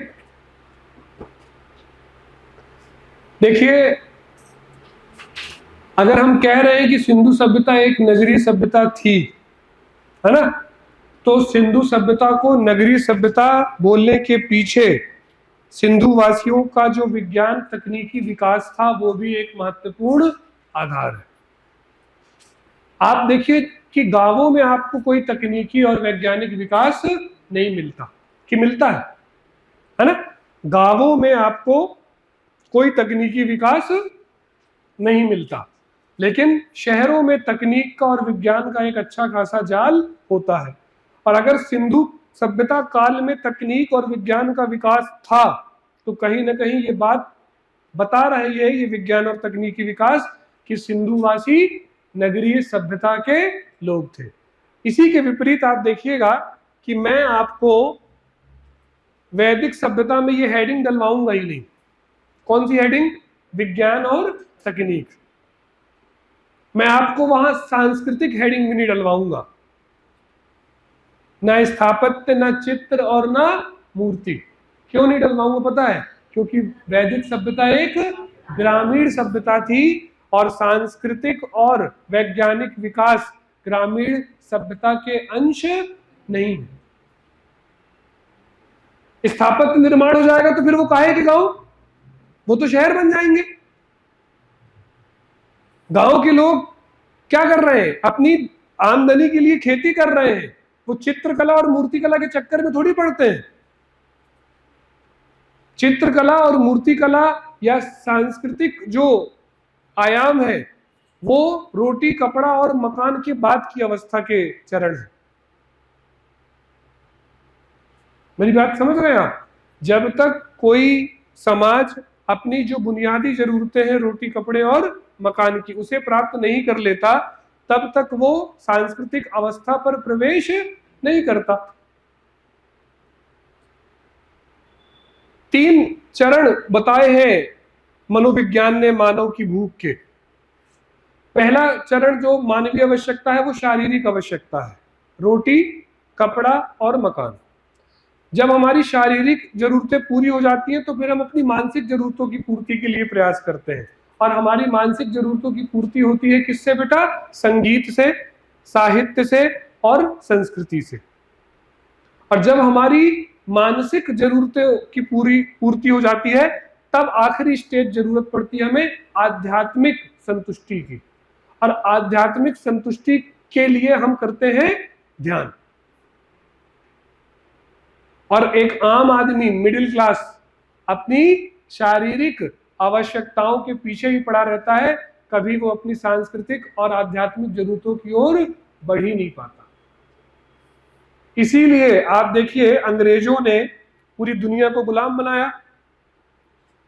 देखिए अगर हम कह रहे हैं कि सिंधु सभ्यता एक नगरीय सभ्यता थी, है ना, तो सिंधु सभ्यता को नगरीय सभ्यता बोलने के पीछे सिंधु वासियों का जो विज्ञान तकनीकी विकास था वो भी एक महत्वपूर्ण आधार है। आप देखिए कि गांवों में आपको कोई तकनीकी और वैज्ञानिक विकास नहीं मिलता, कि मिलता है ना? गांवों में आपको कोई तकनीकी विकास नहीं मिलता, लेकिन शहरों में तकनीक का और विज्ञान का एक अच्छा खासा जाल होता है। और अगर सिंधु सभ्यता काल में तकनीक और विज्ञान का विकास था तो कहीं ना कहीं ये बात बता रही है, ये विज्ञान और तकनीकी विकास, कि सिंधुवासी नगरीय सभ्यता के लोग थे। इसी के विपरीत आप देखिएगा कि मैं आपको वैदिक सभ्यता में ये हेडिंग डलवाऊंगा ही नहीं। कौन सी हेडिंग? विज्ञान और तकनीक। मैं आपको वहां सांस्कृतिक हेडिंग भी नहीं डलवाऊंगा, ना स्थापत्य, ना चित्र और ना मूर्ति। क्यों नहीं डलवाऊंगा पता है? क्योंकि वैदिक सभ्यता एक ग्रामीण सभ्यता थी और सांस्कृतिक और वैज्ञानिक विकास ग्रामीण सभ्यता के अंश नहीं है। स्थापत्य निर्माण हो जाएगा तो फिर वो काहे के गांव? वो तो शहर बन जाएंगे। गांव के लोग क्या कर रहे हैं? अपनी आमदनी के लिए खेती कर रहे हैं। वो चित्रकला और मूर्तिकला के चक्कर में थोड़ी पड़ते हैं। चित्रकला और मूर्तिकला या सांस्कृतिक जो आयाम है वो रोटी कपड़ा और मकान के बाद की अवस्था के चरण है। मेरी बात समझ रहे हैं आप? जब तक कोई समाज अपनी जो बुनियादी जरूरतें हैं रोटी कपड़े और मकान की, उसे प्राप्त नहीं कर लेता, तब तक वो सांस्कृतिक अवस्था पर प्रवेश नहीं करता। 3 चरण बताए हैं मनोविज्ञान ने मानव की भूख के। पहला चरण जो मानवीय आवश्यकता है वो शारीरिक आवश्यकता है, रोटी कपड़ा और मकान। जब हमारी शारीरिक जरूरतें पूरी हो जाती हैं तो फिर हम अपनी मानसिक जरूरतों की पूर्ति के लिए प्रयास करते हैं। और हमारी मानसिक जरूरतों की पूर्ति होती है किससे बेटा? संगीत से, साहित्य से और संस्कृति से। और जब हमारी मानसिक जरूरतों की पूर्ति हो जाती है तब आखिरी स्टेज जरूरत पड़ती है हमें आध्यात्मिक संतुष्टि की। और आध्यात्मिक संतुष्टि के लिए हम करते हैं ध्यान। और एक आम आदमी, मिडिल क्लास, अपनी शारीरिक आवश्यकताओं के पीछे ही पड़ा रहता है, कभी वो अपनी सांस्कृतिक और आध्यात्मिक जरूरतों की ओर बढ़ ही नहीं पाता। इसीलिए आप देखिए अंग्रेजों ने पूरी दुनिया को गुलाम बनाया,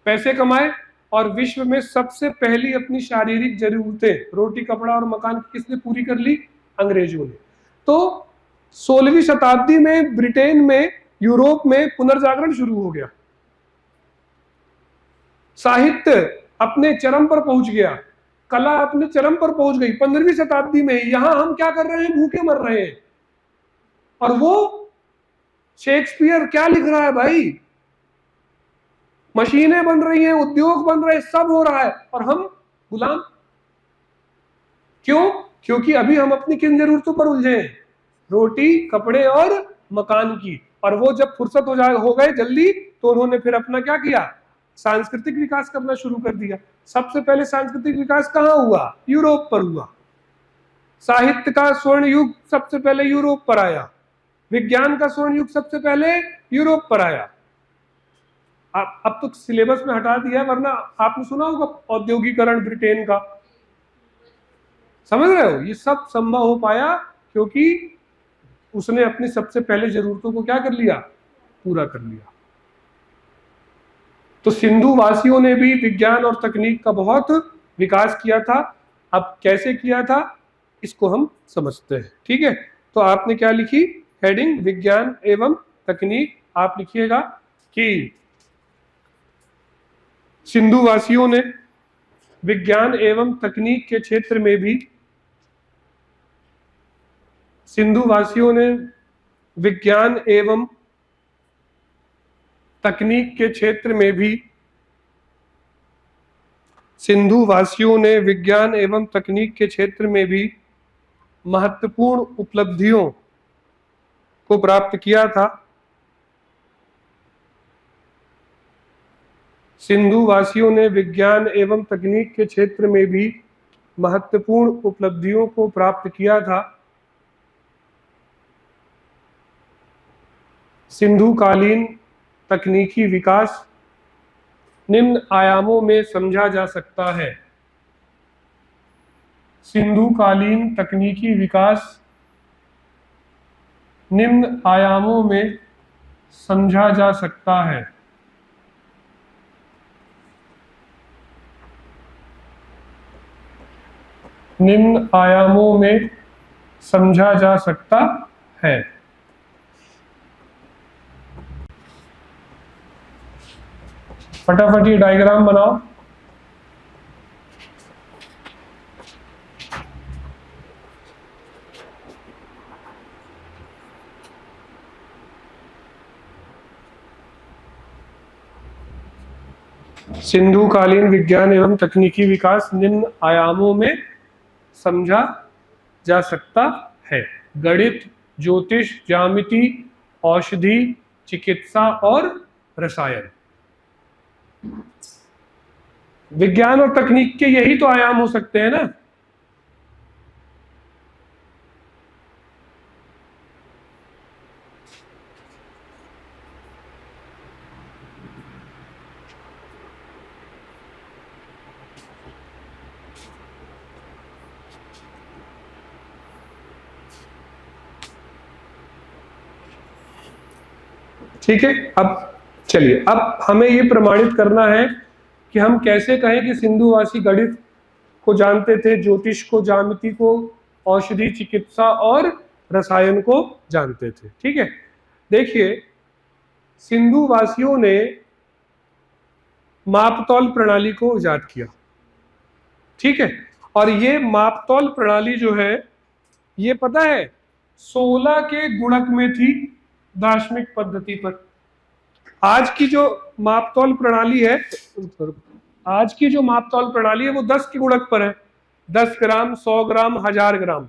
पैसे कमाए और विश्व में सबसे पहली अपनी शारीरिक जरूरतें रोटी कपड़ा और मकान किसने पूरी कर ली? अंग्रेजों ने। तो 16वीं शताब्दी में ब्रिटेन में, यूरोप में पुनर्जागरण शुरू हो गया। साहित्य अपने चरम पर पहुंच गया, कला अपने चरम पर पहुंच गई 15वीं शताब्दी में। यहां हम क्या कर रहे हैं? भूखे मर रहे हैं। और वो शेक्सपियर क्या लिख रहा है भाई? मशीनें बन रही हैं, उद्योग बन रहे हैं, सब हो रहा है और हम गुलाम। क्यों? क्योंकि अभी हम अपनी किन जरूरतों पर उलझे हैं? रोटी कपड़े और मकान की। और वो जब फुर्सत हो गए जल्दी तो उन्होंने फिर अपना क्या किया? सांस्कृतिक विकास करना शुरू कर दिया। सबसे पहले सांस्कृतिक विकास कहां हुआ? यूरोप पर हुआ। साहित्य का स्वर्ण युग सबसे पहले यूरोप पर आया, विज्ञान का स्वर्ण युग सबसे पहले यूरोप पर आया। अब तो सिलेबस में हटा दिया, वरना आपने सुना होगा औद्योगिकरण ब्रिटेन का। समझ रहे हो? ये सब संभव हो पाया क्योंकि उसने अपनी सबसे पहले जरूरतों को क्या कर लिया? पूरा कर लिया। तो सिंधु वासियों ने भी विज्ञान और तकनीक का बहुत विकास किया था। अब कैसे किया था इसको हम समझते हैं। ठीक है, तो आपने क्या लिखी हेडिंग, विज्ञान एवं तकनीक। आप लिखिएगा कि सिंधु वासियों ने विज्ञान एवं तकनीक के क्षेत्र में भी, सिंधु वासियों ने विज्ञान एवं तकनीक के क्षेत्र में भी, सिंधु वासियों ने विज्ञान एवं तकनीक के क्षेत्र में भी महत्वपूर्ण उपलब्धियों को प्राप्त किया था। सिंधु वासियों ने विज्ञान एवं तकनीक के क्षेत्र में भी महत्वपूर्ण उपलब्धियों को प्राप्त किया था। सिंधुकालीन तकनीकी विकास निम्न आयामों में समझा जा सकता है। सिंधुकालीन तकनीकी विकास निम्न आयामों में समझा जा सकता है। निम्न आयामों में समझा जा सकता है। फटाफट ये डायग्राम बनाओ। सिंधुकालीन विज्ञान एवं तकनीकी विकास निम्न आयामों में समझा जा सकता है। गणित, ज्योतिष, ज्यामिति, औषधि, चिकित्सा और रसायन। विज्ञान और तकनीक के यही तो आयाम हो सकते हैं ना। ठीक है, अब चलिए, अब हमें ये प्रमाणित करना है कि हम कैसे कहें कि सिंधुवासी गणित को जानते थे, ज्योतिष को, ज्यामिति को, औषधि, चिकित्सा और रसायन को जानते थे। ठीक है, देखिए, सिंधुवासियों ने मापतौल प्रणाली को इजाद किया। ठीक है, और ये मापतौल प्रणाली जो है, ये पता है 16 के गुणक में थी दार्शनिक पद्धति पर। आज की जो मापतौल प्रणाली है, आज की जो मापतौल प्रणाली है वो 10 के गुणक पर है। 10 ग्राम, 100 ग्राम, 1000 ग्राम,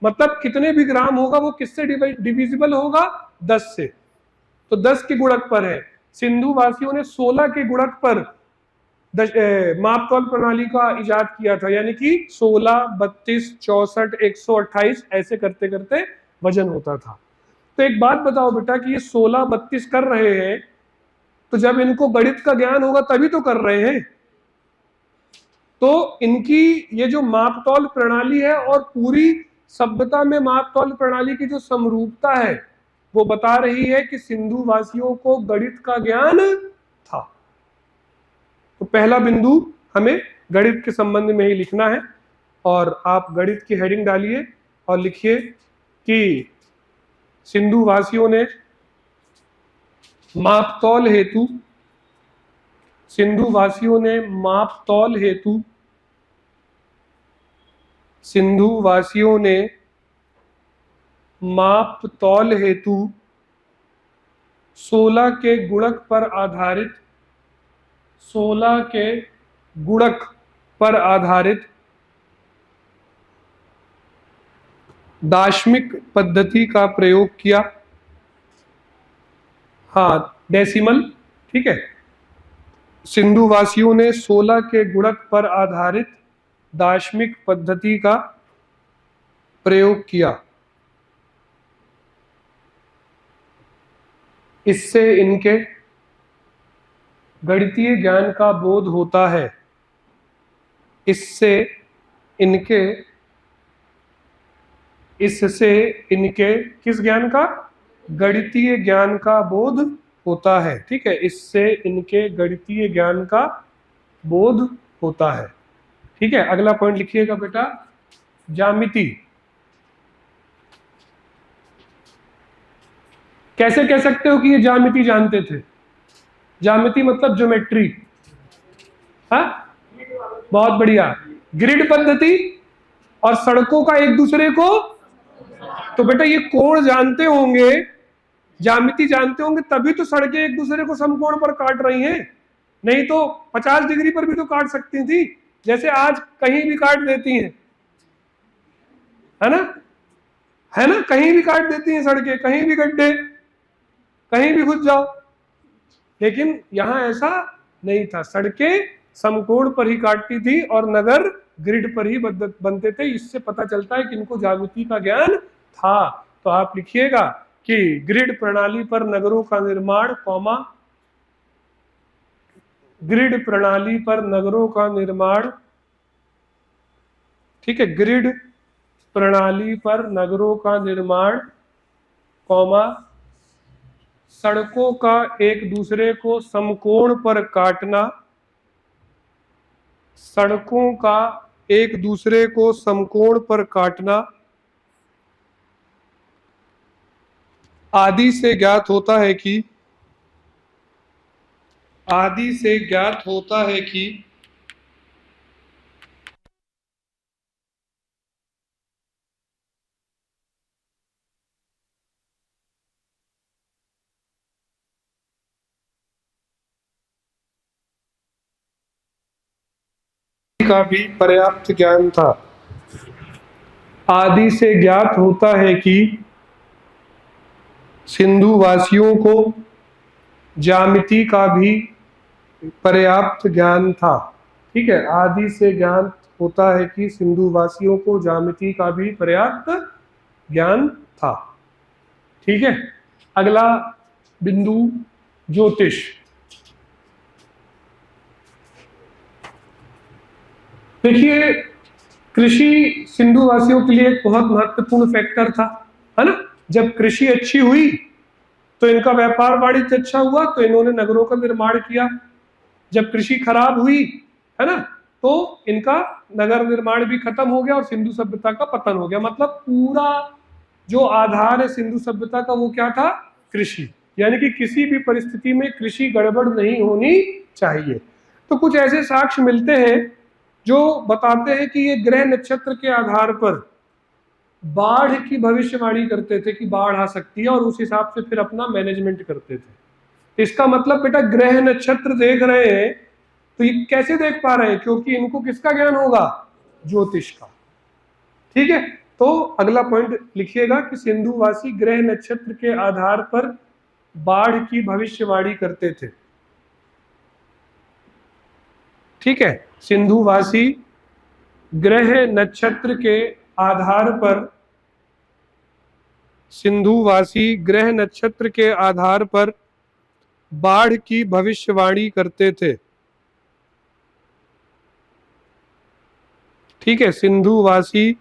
मतलब कितने भी ग्राम होगा वो किससे डिविजिबल होगा? 10 से। तो 10 के गुणक पर है। सिंधु वासियों ने 16 के गुणक पर मापतौल प्रणाली का इजाद किया था, यानी कि 16, 32, 64, 128 ऐसे करते करते वजन होता था। तो एक बात बताओ बेटा कि ये 16, 32 कर रहे हैं, तो जब इनको गणित का ज्ञान होगा तभी तो कर रहे हैं। तो इनकी ये जो मापतौल प्रणाली है और पूरी सभ्यता में मापतौल प्रणाली की जो समरूपता है वो बता रही है कि सिंधु वासियों को गणित का ज्ञान था। तो पहला बिंदु हमें गणित के संबंध में ही लिखना है, और आप गणित की हेडिंग डालिए और लिखिए कि सिंधु वासियों ने मापतौल हेतु, सिंधु वासियों ने मापतौल हेतु, सिंधु वासियों ने मापतौल हेतु 16 के गुणक पर आधारित, 16 के गुणक पर आधारित दार्शनिक पद्धति का प्रयोग किया। हाँ, डेसिमल। ठीक है, सिंधु वासियों ने 16 के गुणक पर आधारित दार्शनिक पद्धति का प्रयोग किया। इससे इनके गणितीय ज्ञान का बोध होता है। इससे इनके किस ज्ञान का? गणितीय ज्ञान का बोध होता है। ठीक है, इससे इनके गणितीय ज्ञान का बोध होता है। ठीक है, अगला पॉइंट लिखिएगा बेटा, ज्यामिति। कैसे कह सकते हो कि ये ज्यामिति जानते थे? ज्यामिति मतलब ज्योमेट्री। हाँ, बहुत बढ़िया। ग्रिड पद्धति और सड़कों का एक दूसरे को, तो बेटा ये कोण जानते होंगे, ज्यामिति जानते होंगे, तभी तो सड़कें एक दूसरे को समकोण पर काट रही हैं। नहीं तो 50 डिग्री पर भी तो काट सकती थी, जैसे आज कहीं भी काट देती हैं, है ना? है ना, कहीं भी काट देती हैं सड़कें, कहीं भी गड्ढे, कहीं भी घुस जाओ। लेकिन यहां ऐसा नहीं था, सड़कें समकोण पर ही काटती थी और नगर ग्रिड पर ही बनते थे। इससे पता चलता है कि इनको ज्यामिति का ज्ञान था। तो आप लिखिएगा कि ग्रिड प्रणाली पर नगरों का निर्माण, कॉमा, ग्रिड प्रणाली पर नगरों का निर्माण, ठीक है, ग्रिड प्रणाली पर नगरों का निर्माण, कॉमा, सड़कों का एक दूसरे को समकोण पर काटना, सड़कों का एक दूसरे को समकोण पर काटना आदि से ज्ञात होता है कि, आदि से ज्ञात होता है कि का भी पर्याप्त ज्ञान था। आदि से ज्ञात होता है कि सिंधु वासियों को ज्यामिति का भी पर्याप्त ज्ञान था। ठीक है, आदि से ज्ञात होता है कि सिंधु वासियों को ज्यामिति का भी पर्याप्त ज्ञान था। ठीक है, अगला बिंदु, ज्योतिष। देखिए, कृषि सिंधु वासियों के लिए एक बहुत महत्वपूर्ण फैक्टर था, है ना? जब कृषि अच्छी हुई तो इनका व्यापार वाणिज्य अच्छा हुआ, तो इन्होंने नगरों का निर्माण किया। जब कृषि खराब हुई, है ना, तो इनका नगर निर्माण भी खत्म हो गया और सिंधु सभ्यता का पतन हो गया। मतलब पूरा जो आधार है सिंधु सभ्यता का वो क्या था? कृषि। यानी कि किसी भी परिस्थिति में कृषि गड़बड़ नहीं होनी चाहिए। तो कुछ ऐसे साक्ष्य मिलते हैं जो बताते हैं कि ये ग्रह नक्षत्र के आधार पर बाढ़ की भविष्यवाणी करते थे कि बाढ़ आ सकती है, और उस हिसाब से फिर अपना मैनेजमेंट करते थे। इसका मतलब बेटा ग्रह नक्षत्र देख रहे हैं तो ये कैसे देख पा रहे हैं? क्योंकि इनको किसका ज्ञान होगा? ज्योतिष का। ठीक है, तो अगला पॉइंट लिखिएगा कि सिंधुवासी ग्रह नक्षत्र के आधार पर बाढ़ की भविष्यवाणी करते थे। ठीक है, सिंधुवासी ग्रह नक्षत्र के आधार पर, सिंधुवासी ग्रह नक्षत्र के आधार पर बाढ़ की भविष्यवाणी करते थे। ठीक है, सिंधुवासी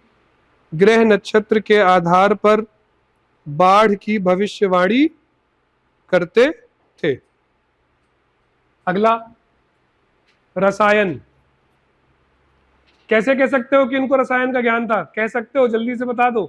ग्रह नक्षत्र के आधार पर बाढ़ की भविष्यवाणी करते थे। अगला, रसायन। कैसे कह सकते हो कि इनको रसायन का ज्ञान था? कह सकते हो, जल्दी से बता दो।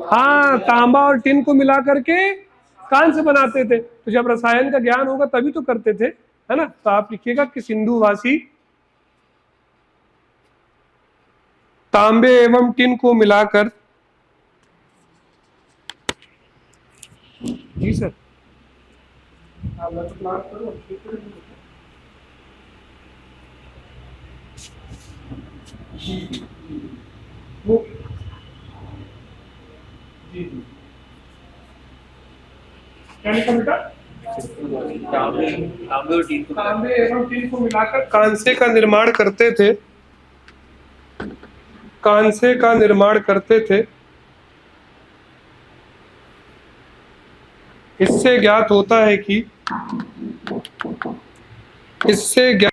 हाँ, तांबा और टिन को मिला करके कांस्य बनाते थे। तो जब रसायन का ज्ञान होगा तभी तो करते थे, है ना? तो आप लिखिएगा कि सिंधुवासी तांबे एवं टिन को मिलाकर, जी सर, वो, जी जी, क्या लिखा बेटा? तांबे एवं टिन को मिलाकर कांसे का निर्माण करते थे, कांसे का निर्माण करते थे। इससे ज्ञात होता है कि, इससे ज्ञात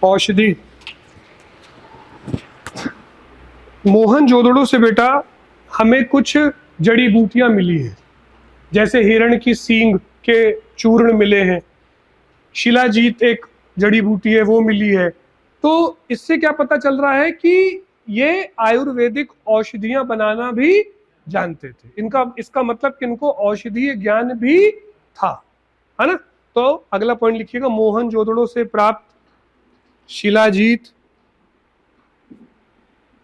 औषधि। मोहनजोदड़ो से बेटा हमें कुछ जड़ी बूटियां मिली हैं, जैसे हिरण की सींग के चूर्ण मिले हैं, शिलाजीत एक जड़ी बूटी है वो मिली है। तो इससे क्या पता चल रहा है कि ये आयुर्वेदिक औषधियां बनाना भी जानते थे। इनका इसका मतलब कि इनको औषधीय ज्ञान भी था, है ना। तो अगला पॉइंट लिखिएगा, मोहनजोदड़ो से प्राप्त शिलाजीत,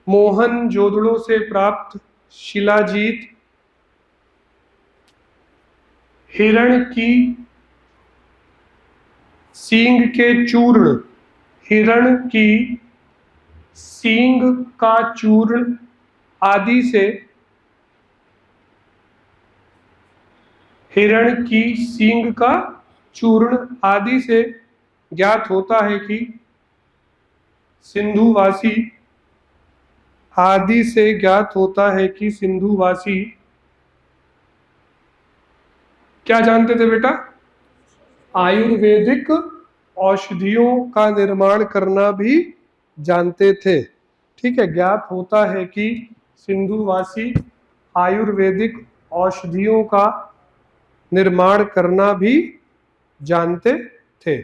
मोहनजोदड़ो से प्राप्त शिलाजीत हिरण की सींग के चूर्ण, हिरण की सींग का चूर्ण आदि से, हिरण की सींग का चूर्ण आदि से ज्ञात होता है कि सिंधुवासी, आदि से ज्ञात होता है कि सिंधुवासी क्या जानते थे बेटा? आयुर्वेदिक औषधियों का निर्माण करना भी जानते थे। ठीक है, ज्ञात होता है कि सिंधुवासी आयुर्वेदिक औषधियों का निर्माण करना भी जानते थे।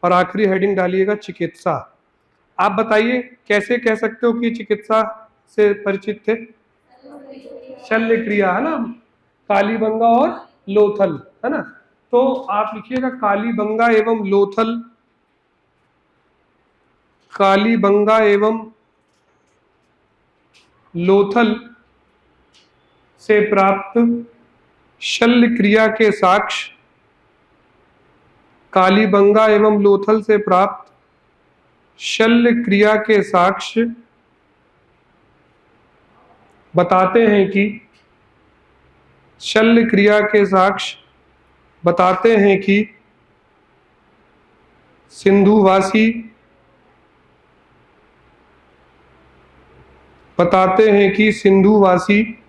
और आखिरी हेडिंग डालिएगा चिकित्सा। आप बताइए कैसे कह सकते हो कि चिकित्सा से परिचित थे? शल्य क्रिया, है ना, कालीबंगा और लोथल, है ना। तो आप लिखिएगा कालीबंगा एवं लोथल, कालीबंगा एवं लोथल से प्राप्त शल्य क्रिया के साक्ष्य, कालीबंगा एवं लोथल से प्राप्त शल्य क्रिया के साक्ष्य बताते हैं कि, शल्य क्रिया के साक्ष्य बताते हैं कि सिंधुवासी, बताते हैं कि सिंधुवासी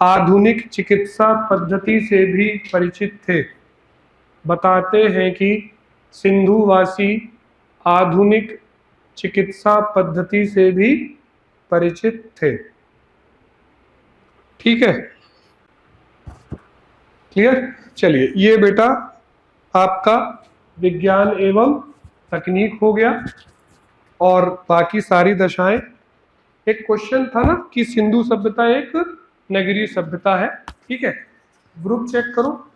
आधुनिक चिकित्सा पद्धति से भी परिचित थे। बताते हैं कि सिंधुवासी आधुनिक चिकित्सा पद्धति से भी परिचित थे। ठीक है, क्लियर। चलिए, ये बेटा आपका विज्ञान एवं तकनीक हो गया। और बाकी सारी दशाएं, एक क्वेश्चन था ना कि सिंधु सभ्यता एक नगरीय सभ्यता है। ठीक है, ग्रुप चेक करो।